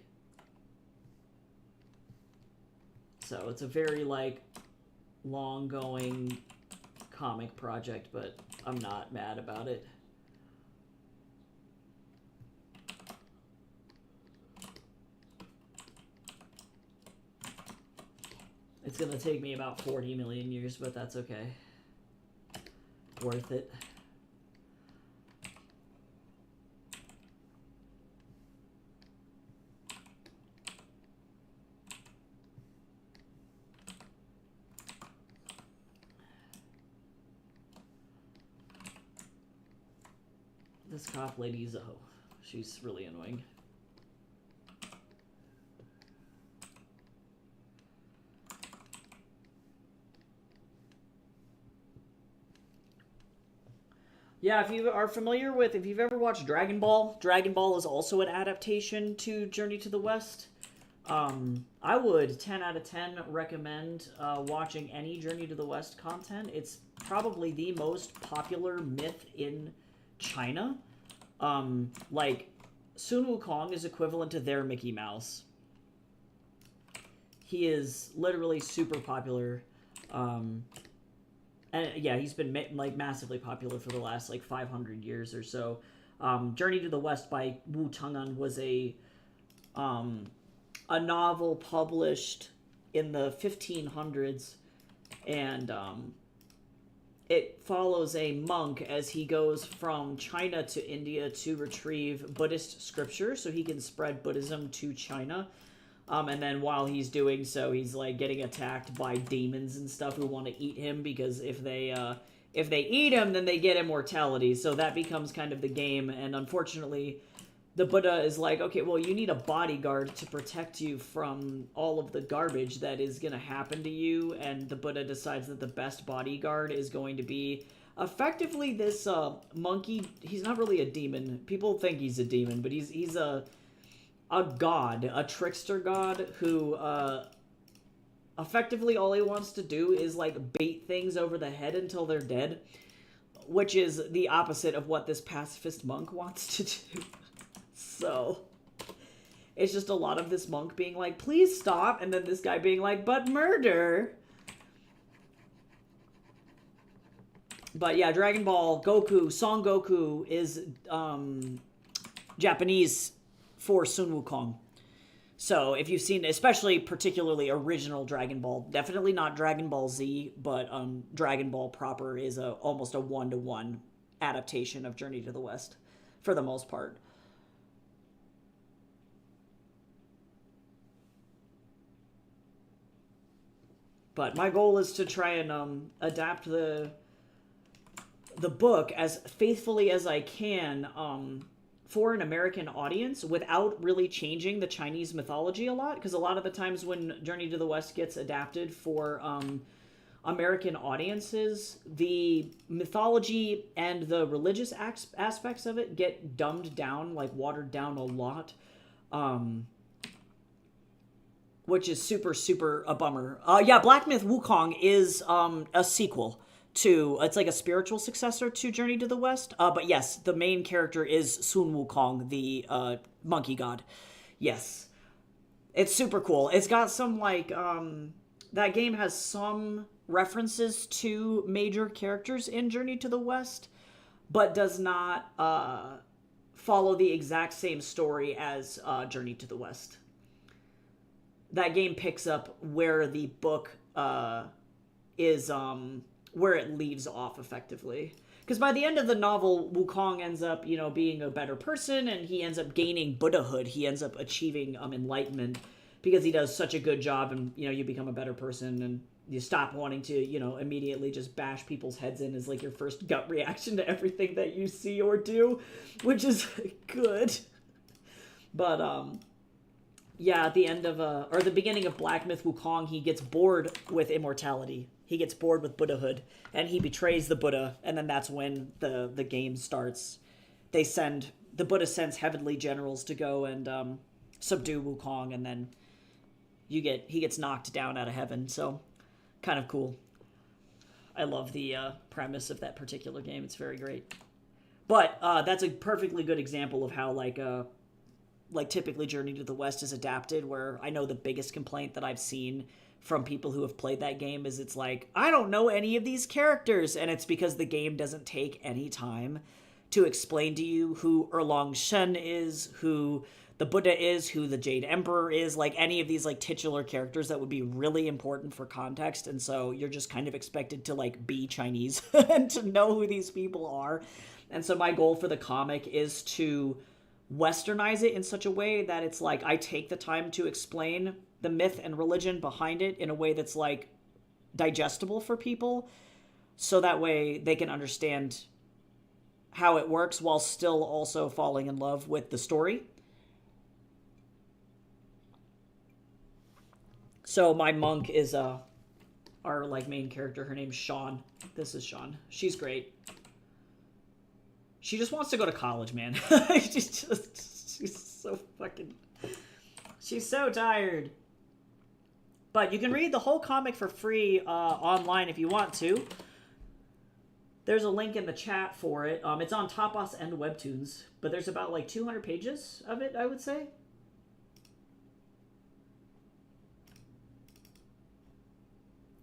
So it's a very, like, long-going comic project, but I'm not mad about it. It's gonna take me about 40 million years, but that's okay. Worth it. This cop lady is she's really annoying. Yeah, if you are familiar with, if you've ever watched Dragon Ball is also an adaptation to Journey to the West. I would 10 out of 10 recommend watching any Journey to the West content. It's probably the most popular myth in China. Like, Sun Wukong is equivalent to their Mickey Mouse. He is literally super popular. And yeah, he's been like massively popular for the last like 500 years or so. Journey to the West by Wu Chang'an was a novel published in the 1500s, and it follows a monk as he goes from China to India to retrieve Buddhist scripture so he can spread Buddhism to China. And then while he's doing so, he's like getting attacked by demons and stuff who want to eat him, because if they eat him, then they get immortality. So that becomes kind of the game. And unfortunately, the Buddha is like, okay, well, you need a bodyguard to protect you from all of the garbage that is going to happen to you. And the Buddha decides that the best bodyguard is going to be effectively this monkey. He's not really a demon. People think he's a demon, but he's a god, a trickster god who effectively all he wants to do is like bait things over the head until they're dead, which is the opposite of what this pacifist monk wants to do. So it's just a lot of this monk being like, please stop, and then this guy being like, but murder. But yeah, Dragon Ball Goku, Son Goku is Japanese for Sun Wukong. So if you've seen, especially particularly original Dragon Ball, definitely not Dragon Ball Z, but Dragon Ball proper is almost a one-to-one adaptation of Journey to the West for the most part. But my goal is to try and adapt the book as faithfully as I can for an American audience without really changing the Chinese mythology a lot, because a lot of the times when Journey to the West gets adapted for American audiences, the mythology and the religious aspects of it get dumbed down, like watered down a lot, which is super, super a bummer. Yeah, Black Myth Wukong is a sequel to, it's like a spiritual successor to Journey to the West. But yes, the main character is Sun Wukong, the monkey god. Yes. It's super cool. It's got some like, that game has some references to major characters in Journey to the West, but does not follow the exact same story as Journey to the West. That game picks up where the book is where it leaves off effectively. Because by the end of the novel, Wukong ends up, you know, being a better person, and he ends up gaining Buddhahood. He ends up achieving enlightenment because he does such a good job, and, you know, you become a better person, and you stop wanting to, you know, immediately just bash people's heads in as like your first gut reaction to everything that you see or do, which is good. But yeah, at the end of or the beginning of Black Myth Wukong, he gets bored with immortality. He gets bored with Buddhahood, and he betrays the Buddha, and then that's when the game starts. The Buddha sends heavenly generals to go and subdue Wukong, and then he gets knocked down out of heaven. So kind of cool. I love the premise of that particular game. It's very great. But that's a perfectly good example of how like typically Journey to the West is adapted, where I know the biggest complaint that I've seen from people who have played that game is it's like, I don't know any of these characters, and it's because the game doesn't take any time to explain to you who Erlong Shen is, who the Buddha is, who the Jade Emperor is, like any of these like titular characters that would be really important for context, and so you're just kind of expected to like be Chinese and to know who these people are. And so my goal for the comic is to westernize it in such a way that it's like I take the time to explain the myth and religion behind it in a way that's like digestible for people, so that way they can understand how it works while still also falling in love with the story. So my monk is our like main character. Her name's Sean. This is Sean. She's great. She just wants to go to college, man. she's so fucking... She's so tired. But you can read the whole comic for free online if you want to. There's a link in the chat for it. It's on Tapas and Webtoons, but there's about like 200 pages of it, I would say.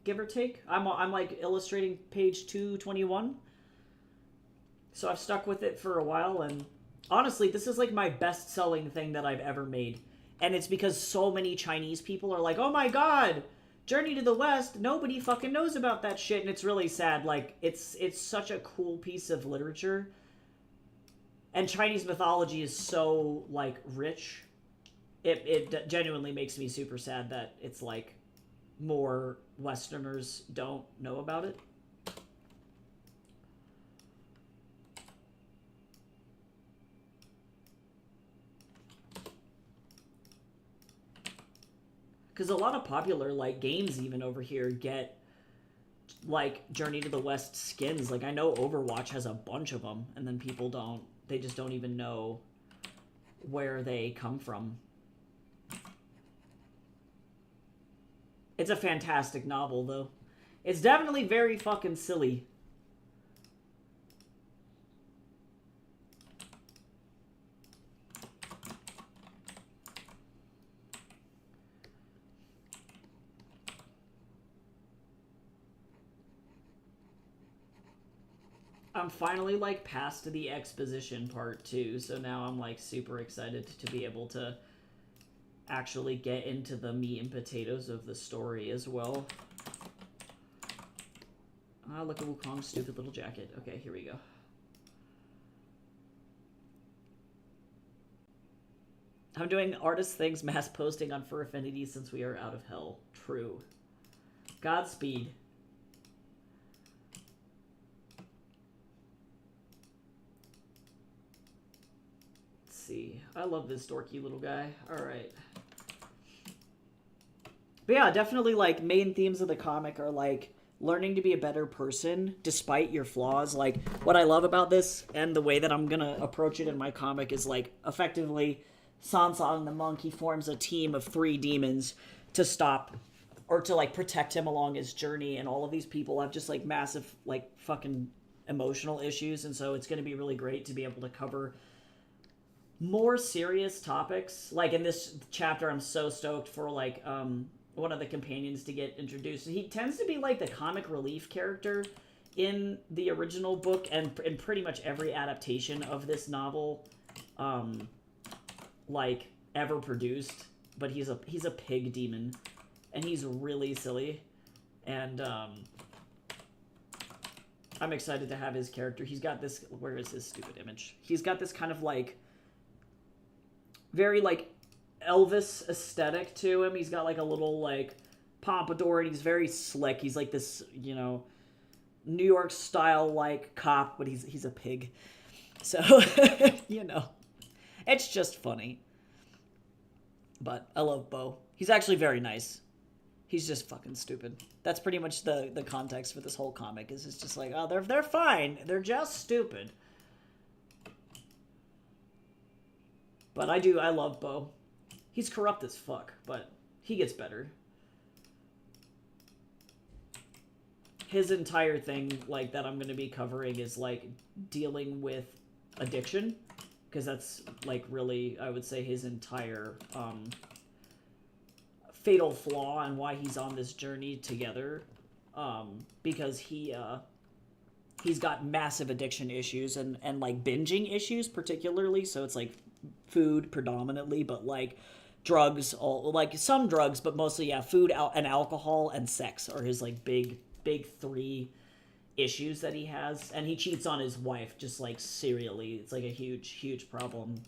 Give or take. I'm like illustrating page 221. So I've stuck with it for a while, and honestly, this is like my best-selling thing that I've ever made. And it's because so many Chinese people are like, oh my god, Journey to the West, nobody fucking knows about that shit, and it's really sad. Like, it's such a cool piece of literature. And Chinese mythology is so, like, rich. It genuinely makes me super sad that it's like more Westerners don't know about it. Because a lot of popular, like, games even over here get, like, Journey to the West skins. Like, I know Overwatch has a bunch of them, and then people don't, they just don't even know where they come from. It's a fantastic novel, though. It's definitely very fucking silly. I'm finally, like, past the exposition part, too, so now I'm, like, super excited to be able to actually get into the meat and potatoes of the story as well. Ah, look at Wukong's stupid little jacket. Okay, here we go. I'm doing artist things mass posting on Fur Affinity since we are out of hell. True. Godspeed. See. I love this dorky little guy. Alright. But yeah, definitely, like, main themes of the comic are, like, learning to be a better person despite your flaws. Like, what I love about this and the way that I'm gonna approach it in my comic is, like, effectively, Sansang the monk, he forms a team of 3 demons to stop or to, like, protect him along his journey, and all of these people have just, like, massive, like, fucking emotional issues, and so it's gonna be really great to be able to cover more serious topics. Like, in this chapter, I'm so stoked for, like, one of the companions to get introduced. He tends to be, like, the comic relief character in the original book and in pretty much every adaptation of this novel, like, ever produced. But he's a pig demon, and he's really silly. And, I'm excited to have his character. He's got this... Where is his stupid image? He's got this kind of, like... very, like, Elvis aesthetic to him. He's got, like, a little, like, pompadour, and he's very slick. He's, like, this, you know, New York style, like, cop, but he's a pig. So, you know, it's just funny. But I love Bo. He's actually very nice. He's just fucking stupid. That's pretty much the context for this whole comic. Is it's just like, oh, they're fine. They're just stupid. But I love Bo. He's corrupt as fuck, but he gets better. His entire thing, like, that I'm going to be covering is, like, dealing with addiction. Because that's, like, really, I would say, his entire fatal flaw and why he's on this journey together. Because he's got massive addiction issues and like, binging issues, particularly. So it's, like, food predominantly, but, like, drugs, like, some drugs, but mostly, yeah, food and alcohol and sex are his, like, big 3 issues that he has. And he cheats on his wife just, like, serially. It's, like, a huge problem.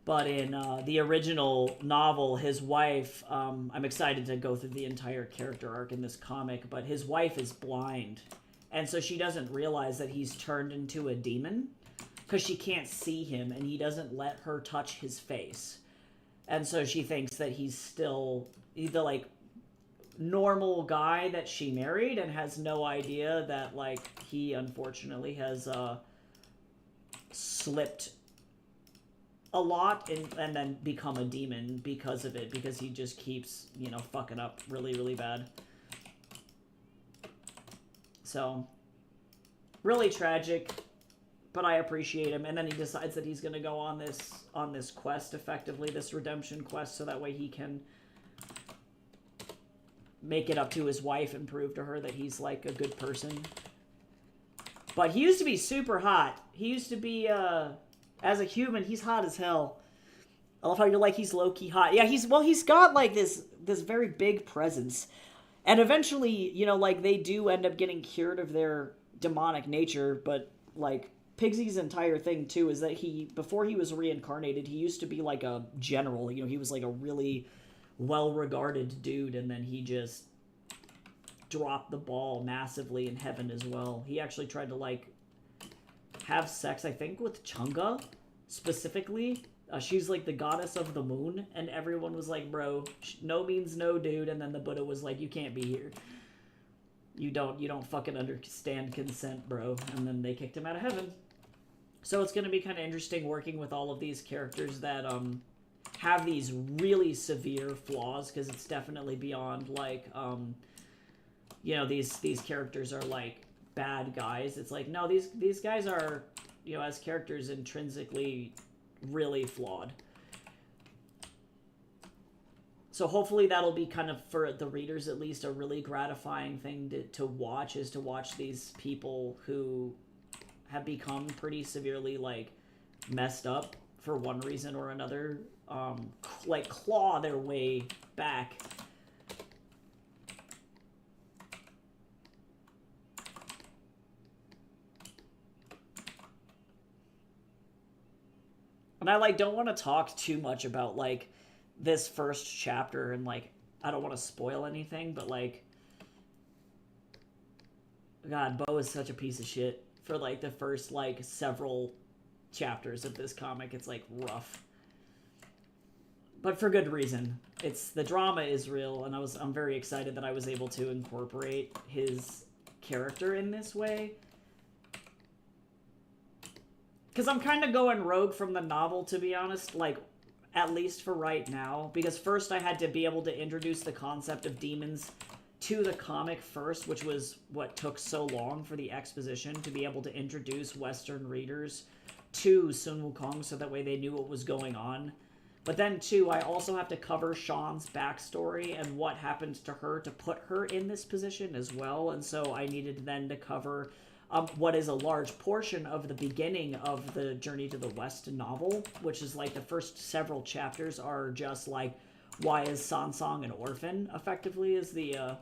But in the original novel, his wife, I'm excited to go through the entire character arc in this comic, but his wife is blind, and so she doesn't realize that he's turned into a demon because she can't see him, and he doesn't let her touch his face. And so she thinks that he's still the, like, normal guy that she married, and has no idea that, like, he unfortunately has slipped a lot and then become a demon because of it, because he just keeps, you know, fucking up really bad. So, really tragic, but I appreciate him. And then he decides that he's going to go on this quest, effectively, this redemption quest, so that way he can make it up to his wife and prove to her that he's, like, a good person. But he used to be super hot. He used to be, as a human, he's hot as hell. I love how you're like, he's low-key hot. Yeah, he's got, like, this very big presence. And eventually, you know, like, they do end up getting cured of their demonic nature, but, like, Pigsy's entire thing, too, is that before he was reincarnated, he used to be, like, a general. You know, he was, like, a really well-regarded dude, and then he just dropped the ball massively in heaven as well. He actually tried to, like, have sex, I think, with Chunga, specifically. She's, like, the goddess of the moon, and everyone was like, bro, no means no, dude. And then the Buddha was like, you can't be here. You don't fucking understand consent, bro. And then they kicked him out of heaven. So it's going to be kind of interesting working with all of these characters that have these really severe flaws, because it's definitely beyond, like, you know, these characters are, like, bad guys. It's like, no, these guys are, you know, as characters, intrinsically really flawed. So hopefully that'll be kind of, for the readers at least, a really gratifying thing to watch, is to watch these people who have become pretty severely, like, messed up for one reason or another, like, claw their way back. And I, like, don't want to talk too much about, like, this first chapter, and, like, I don't want to spoil anything, but, like, God, Bo is such a piece of shit for, like, the first, like, several chapters of this comic. It's, like, rough. But for good reason. The drama is real, and I'm very excited that I was able to incorporate his character in this way. Because I'm kind of going rogue from the novel, to be honest, like, at least for right now. Because first I had to be able to introduce the concept of demons to the comic first, which was what took so long for the exposition, to be able to introduce Western readers to Sun Wukong so that way they knew what was going on. But then, too, I also have to cover Sean's backstory and what happened to her to put her in this position as well. And so I needed then to cover what is a large portion of the beginning of the Journey to the West novel, which is, like, the first several chapters are just, like, why is Sansang an orphan, effectively, is the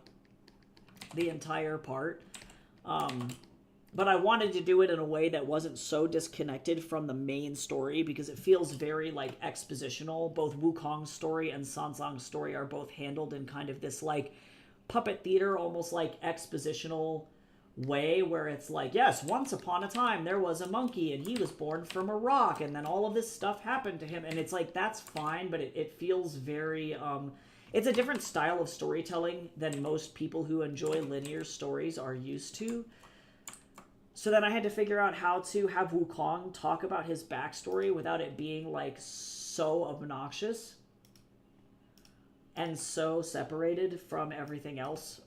entire part. But I wanted to do it in a way that wasn't so disconnected from the main story, because it feels very, like, expositional. Both Wukong's story and Sansang's story are both handled in kind of this, like, puppet theater, almost like expositional way, where it's like, yes, once upon a time there was a monkey and he was born from a rock, and then all of this stuff happened to him, and it's like, that's fine, but it feels very it's a different style of storytelling than most people who enjoy linear stories are used to. So then I had to figure out how to have Wukong talk about his backstory without it being, like, so obnoxious. and so separated from everything else.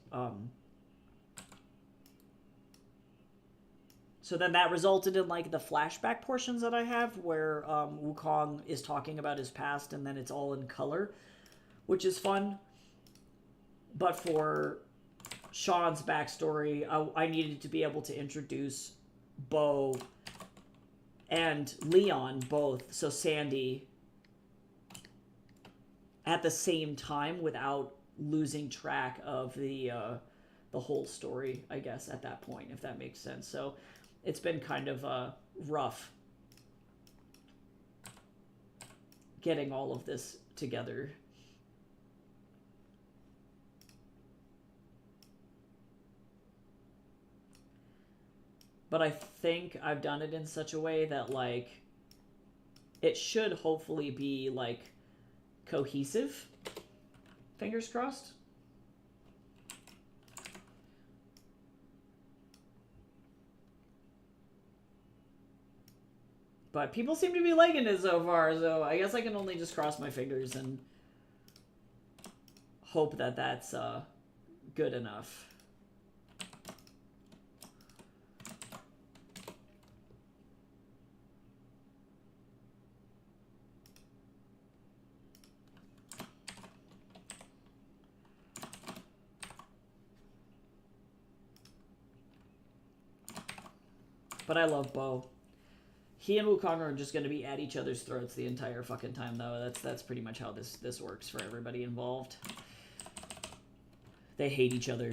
So then that resulted in like the flashback portions that I have where Wukong is talking about his past and then it's all in color, which is fun. But for Sean's backstory, I needed to be able to introduce Bo and Leon both, so Sandy, at the same time without losing track of the whole story, I guess, at that point, if that makes sense. So it's been kind of rough getting all of this together. But I think I've done it in such a way that, like, it should hopefully be, like, cohesive. Fingers crossed. But people seem to be liking it so far, so I guess I can only just cross my fingers and hope that that's good enough. But I love Bo. He and Wukong are just going to be at each other's throats the entire fucking time, though. That's pretty much how this works for everybody involved. They hate each other.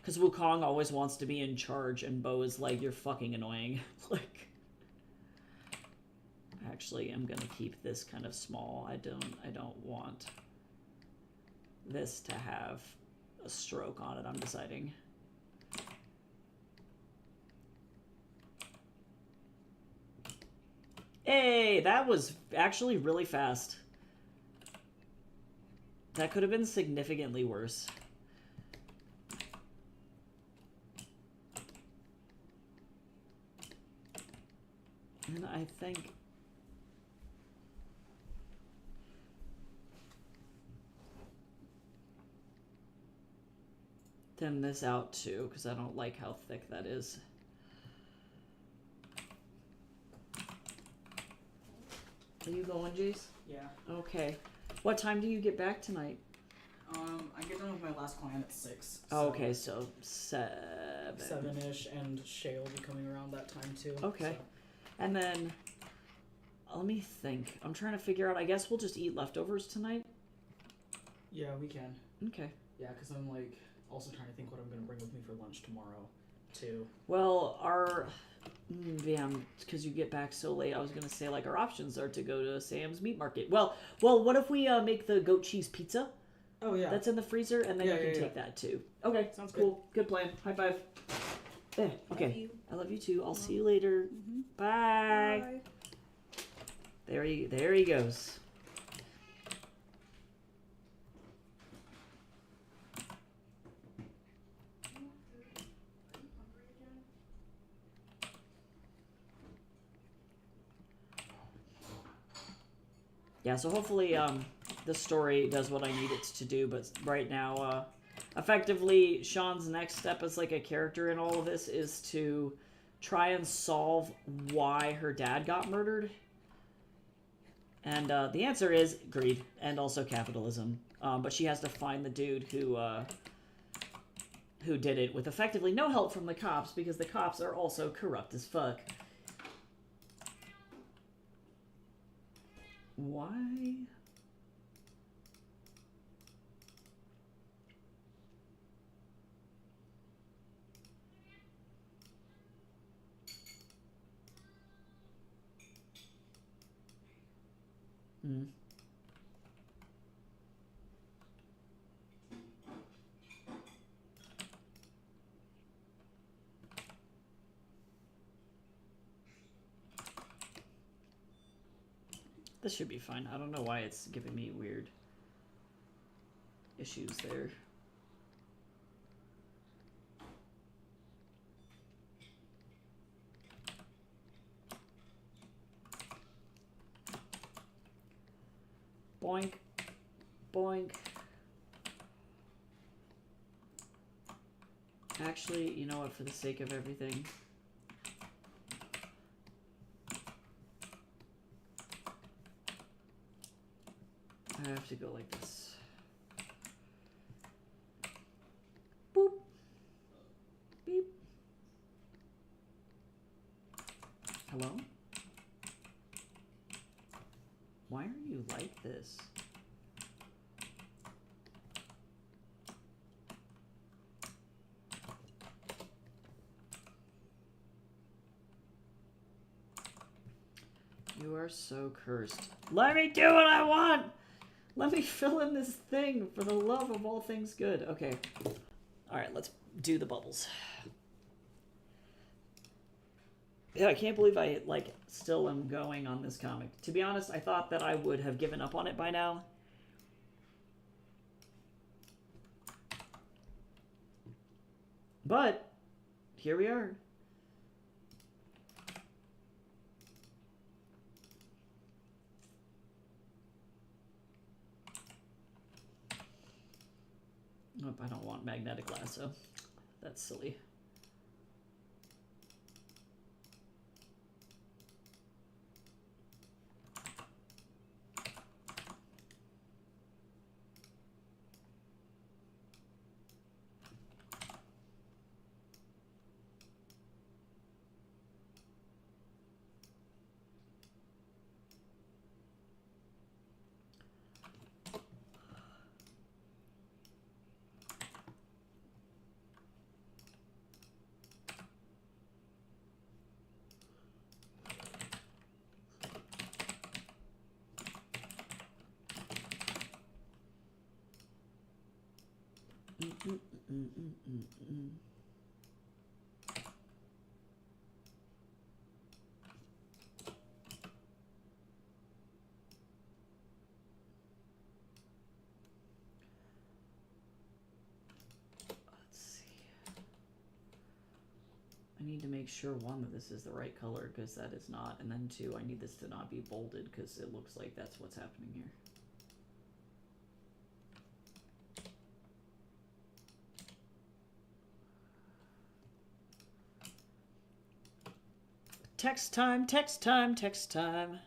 Because Wukong always wants to be in charge, and Bo is like, you're fucking annoying. Like, actually, I'm going to keep this kind of small. I don't want this to have a stroke on it, I'm deciding. Hey, that was actually really fast. That could have been significantly worse. And I think... thin this out too, because I don't like how thick that is. Are you going, Jace? Yeah. Okay. What time do you get back tonight? I get done with my last client at 6. So okay, so 7. 7-ish, and Shay will be coming around that time too. Okay. So. And then, let me think. I'm trying to figure out, I guess we'll just eat leftovers tonight? Yeah, we can. Okay. Yeah, because I'm like, also trying to think what I'm going to bring with me for lunch tomorrow, too. Well, our... yeah, because you get back so late, I was going to say, like, our options are to go to Sam's Meat Market. Well, what if we make the goat cheese pizza? Oh, yeah. That's in the freezer, and then you can take that, too. Okay, sounds cool. Good plan. High five. Yeah, okay. I love you, too. I'll see you later. Mm-hmm. Bye. Bye. There he goes. Yeah, so hopefully the story does what I need it to do, but right now, effectively, Sean's next step as like a character in all of this is to try and solve why her dad got murdered. And the answer is greed and also capitalism. But she has to find the dude who did it with effectively no help from the cops, because the cops are also corrupt as fuck. Why? This should be fine. I don't know why it's giving me weird issues there. Boink. Boink. Actually, you know what, for the sake of everything, I have to go like this. Boop. Beep. Hello? Why are you like this? You are so cursed. Let me do what I want! Let me fill in this thing for the love of all things good. Okay. Alright, let's do the bubbles. Yeah, I can't believe I, like, still am going on this comic. To be honest, I thought that I would have given up on it by now. But, here we are. Nope, I don't want magnetic lasso. That's silly. I need to make sure, one, that this is the right color, because that is not, and then two, I need this to not be bolded, because it looks like that's what's happening here. Text time, text time, text time.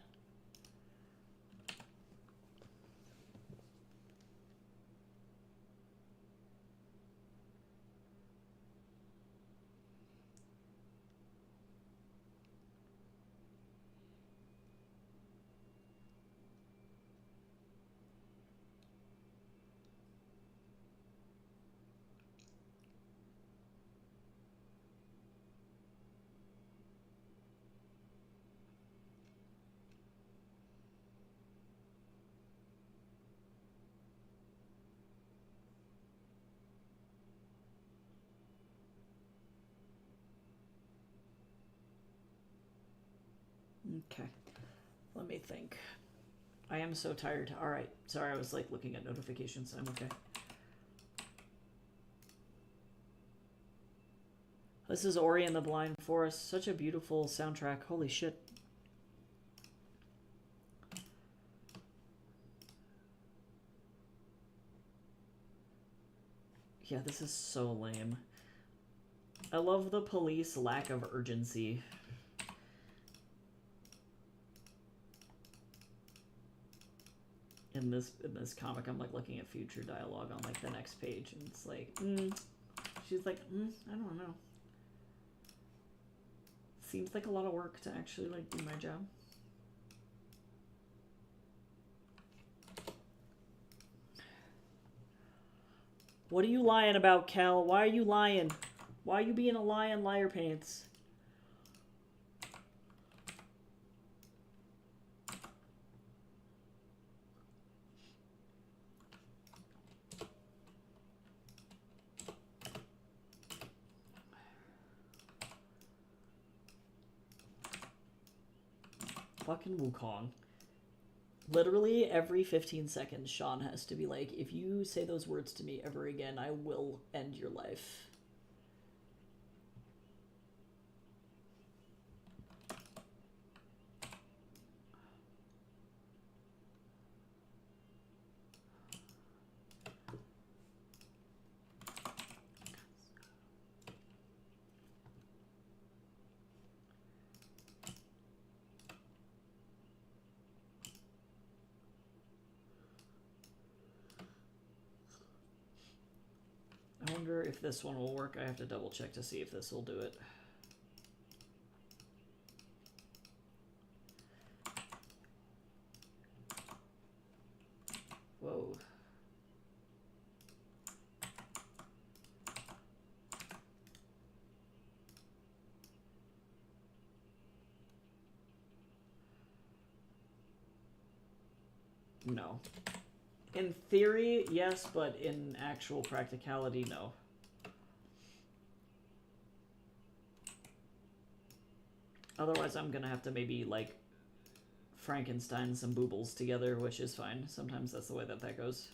Okay, let me think. I am so tired. All right, sorry, I was like looking at notifications. I'm okay. This is Ori and the Blind Forest. Such a beautiful soundtrack. Holy shit. Yeah, this is so lame. I love the police lack of urgency. In this comic, I'm like looking at future dialogue on like the next page, and it's like, she's like, I don't know. Seems like a lot of work to actually like do my job. What are you lying about, Cal? Why are you lying? Why are you being a lion, liar pants? Fucking Wukong. Literally every 15 seconds, Sean has to be like, if you say those words to me ever again, I will end your life. wonder if this one will work. I have to double check to see if this will do it. Whoa. No. In theory, yes, but in actual practicality, no. Otherwise, I'm gonna have to maybe, like, Frankenstein some boobles together, which is fine. Sometimes that's the way that goes.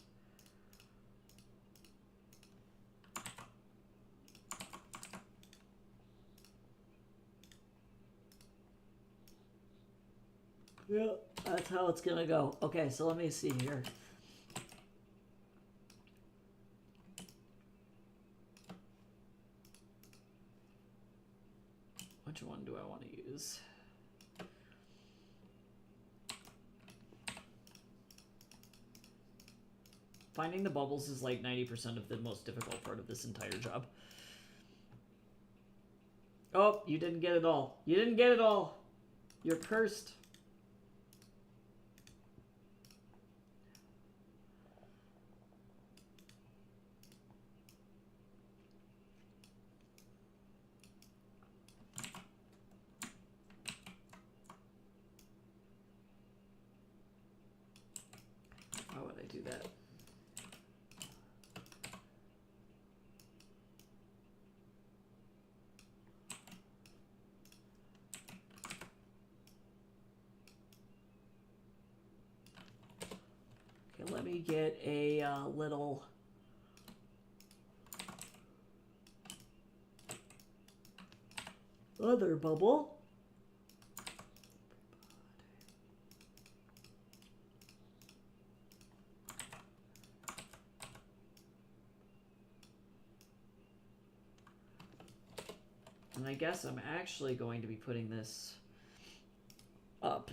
Yeah, that's how it's gonna go. Okay, so let me see here. Which one do I want to use? Finding the bubbles is like 90% of the most difficult part of this entire job. Oh, you didn't get it all. You didn't get it all. You're cursed. Why would I do that? Okay, let me get a little other bubble. And I guess I'm actually going to be putting this up.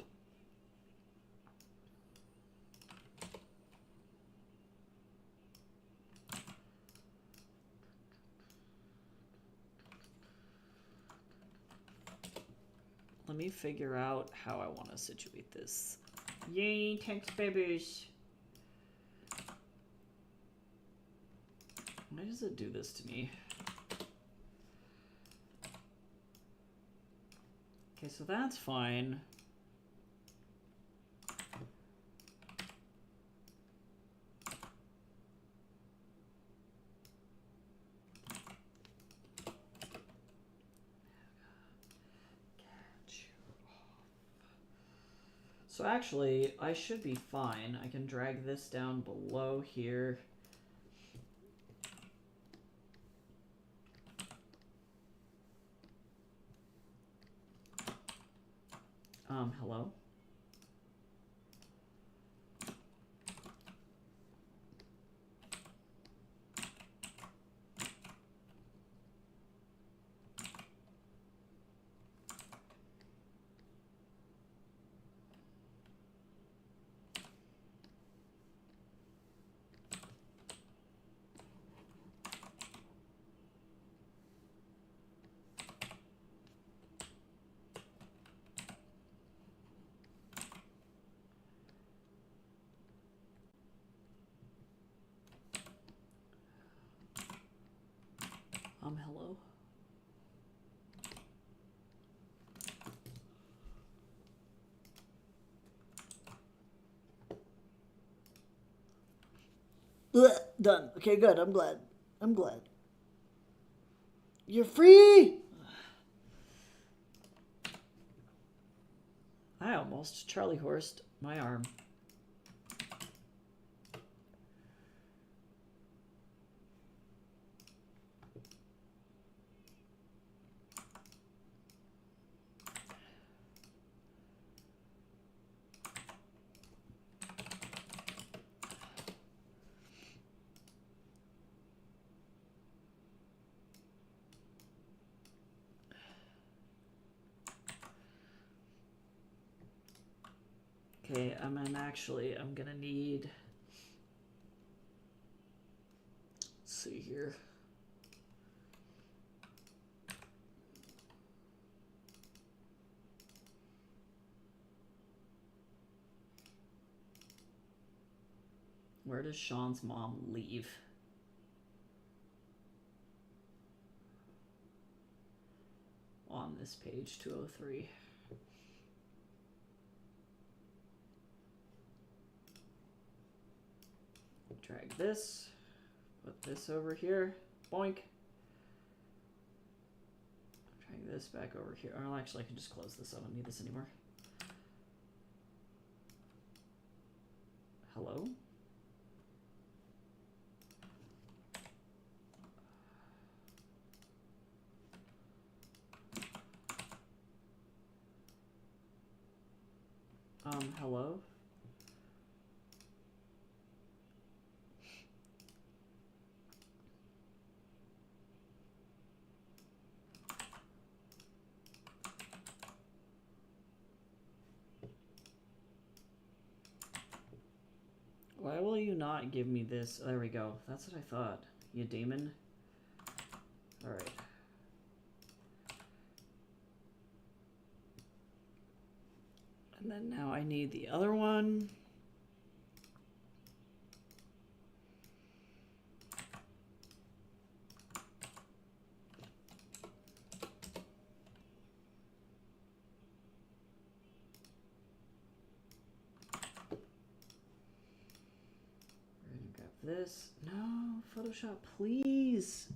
Let me figure out how I want to situate this. Yay, text babies. Why does it do this to me? Okay, so that's fine. So actually, I should be fine. I can drag this down below here. Hello? Hello? Done. Okay, good. I'm glad. I'm glad. You're free! I almost Charlie horsed my arm. Okay, I'm gonna need, let's see here. Where does Sean's mom leave? On this page, 203. Drag this, put this over here, boink. Drag this back over here. Oh, actually, I can just close this. I don't need this anymore. Hello? Hello? Why will you not give me this? There we go. That's what I thought. You demon. Alright. And then now I need the other one. We're gonna grab this. No, Photoshop, please.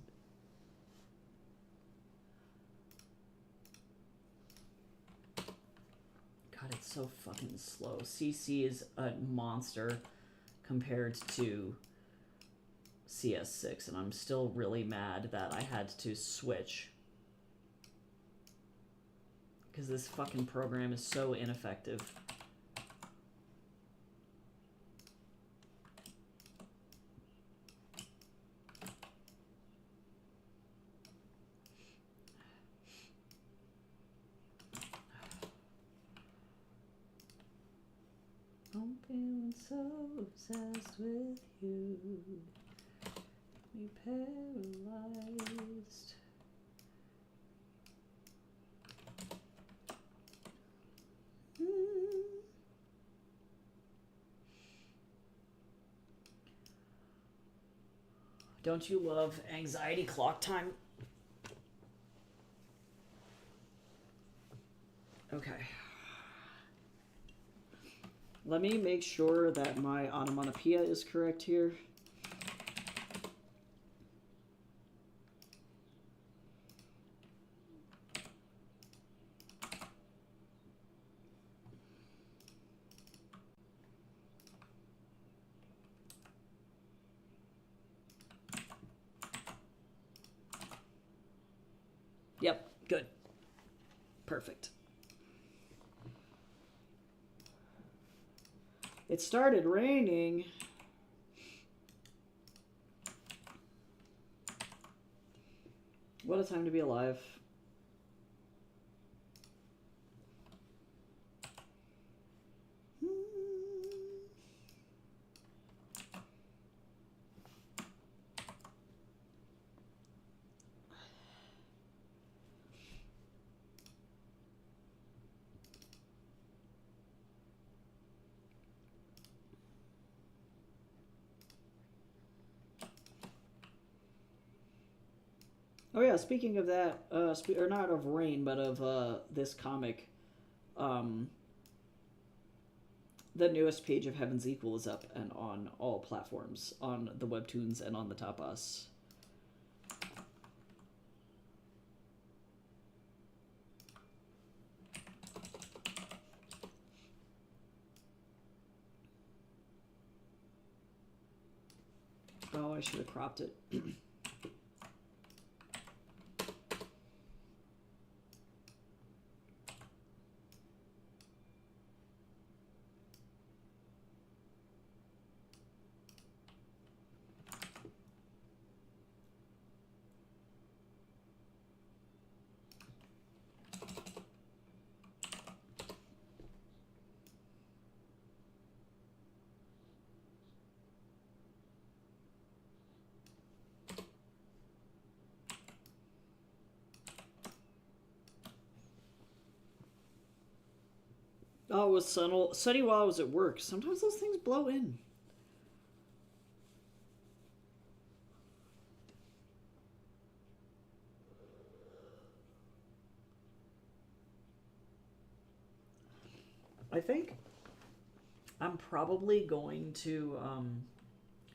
God, it's so fucking slow. CC is a monster compared to CS6, and I'm still really mad that I had to switch. Because this fucking program is so ineffective. I'm feeling so obsessed with you, me paralyzed. Don't you love anxiety clock time? Okay. Let me make sure that my onomatopoeia is correct here. Yep, good. Perfect. It started raining. What a time to be alive. Oh yeah, speaking of that, or not of rain, but of this comic, the newest page of Heaven's Equal is up and on all platforms, on the Webtoons and on the Tapas. Oh, I should have cropped it. Oh, it was sunny while I was at work. Sometimes those things blow in. I think I'm probably going to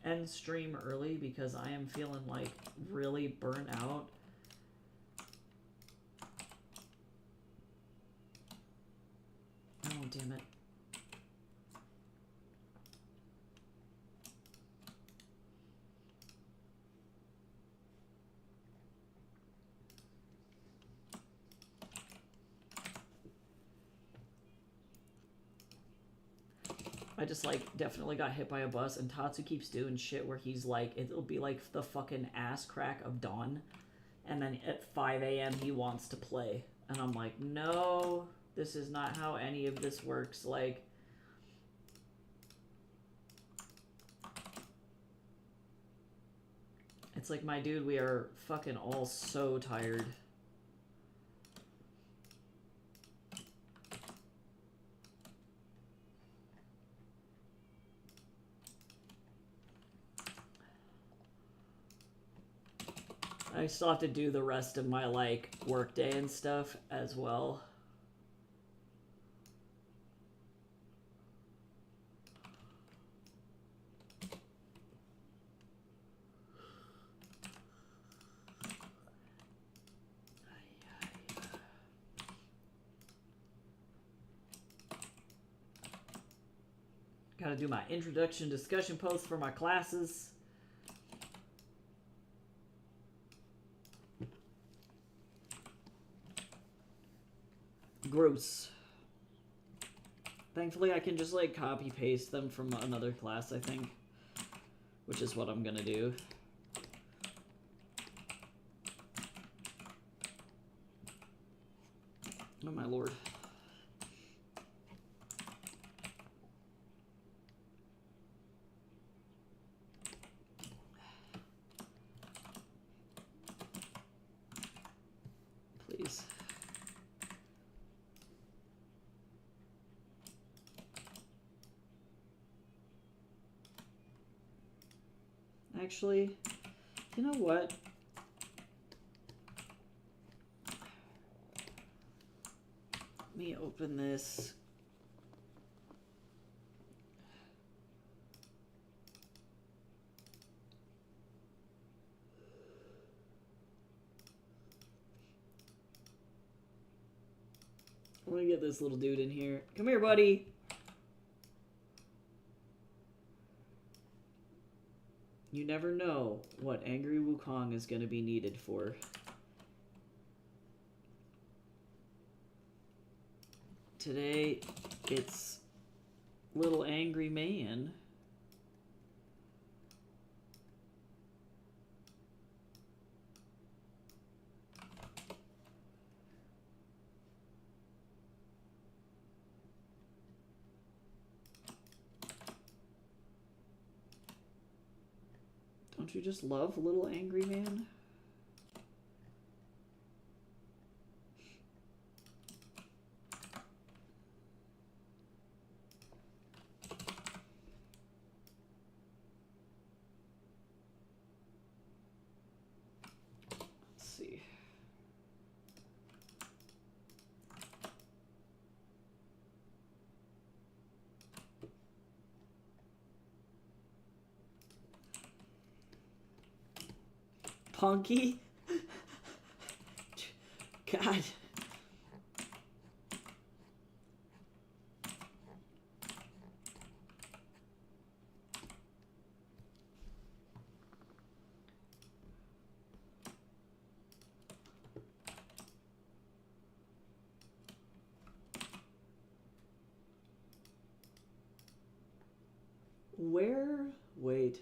end stream early because I am feeling like really burnt out. Oh, damn it. I just, like, definitely got hit by a bus, and Tatsu keeps doing shit where he's like, it'll be like the fucking ass crack of dawn, and then at 5 a.m. he wants to play. And I'm like, no, this is not how any of this works. Like, it's like, my dude, we are fucking all so tired. I still have to do the rest of my, like, work day and stuff as well. Gotta do my introduction discussion posts for my classes. Gross. Thankfully, I can just, like, copy paste them from another class, I think. Which is what I'm gonna do. Oh my lord. Please. Actually, you know what? Let me open this. I'm gonna get this little dude in here. Come here, buddy. You never know what Angry Wukong is gonna be needed for. Today, it's Little Angry Man. Don't you just love Little Angry Man? Let's see. Punky? God. Where? Wait.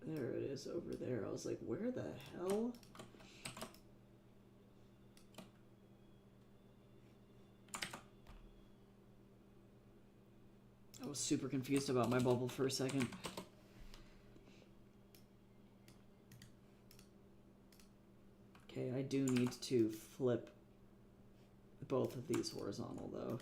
There it is over there. I was like, where the hell? I was super confused about my bubble for a second. Okay, I do need to flip both of these horizontal though.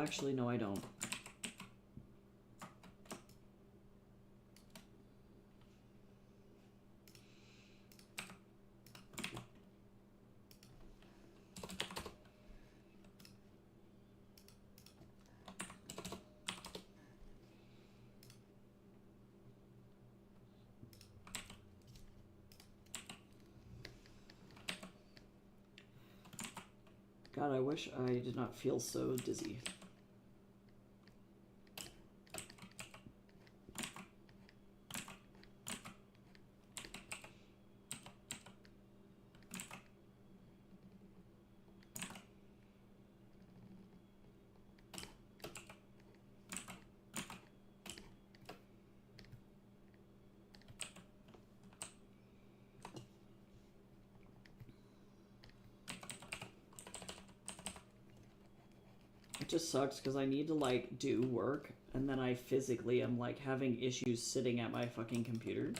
actually, no, I don't. God, I wish I did not feel so dizzy. It just sucks because I need to, like, do work, and then I physically am, like, having issues sitting at my fucking computer.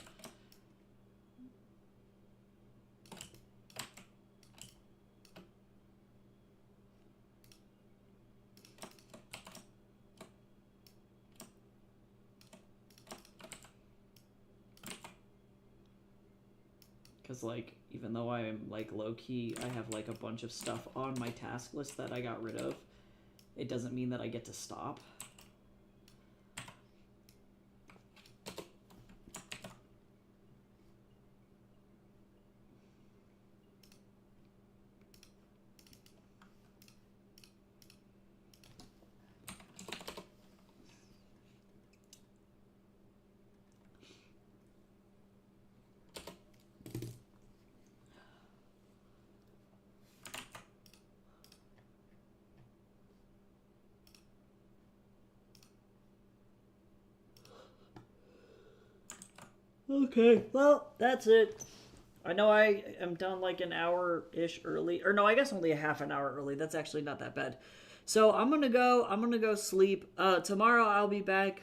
Because, like, even though I'm, like, low-key, I have, like, a bunch of stuff on my task list that I got rid of, it doesn't mean that I get to stop. Okay, well, that's it. I know I am done like an hour-ish early. Or no, I guess only a half an hour early. That's actually not that bad. So I'm gonna go sleep. Tomorrow I'll be back,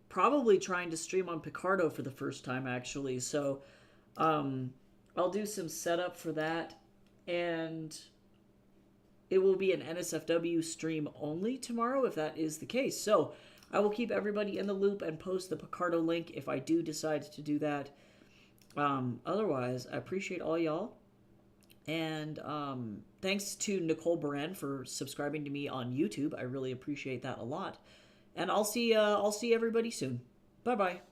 probably trying to stream on Picardo for the first time, actually. So I'll do some setup for that, and it will be an NSFW stream only tomorrow if that is the case. So I will keep everybody in the loop and post the Picardo link if I do decide to do that. Otherwise, I appreciate all y'all. And thanks to Nicole Baran for subscribing to me on YouTube. I really appreciate that a lot. And I'll see everybody soon. Bye-bye.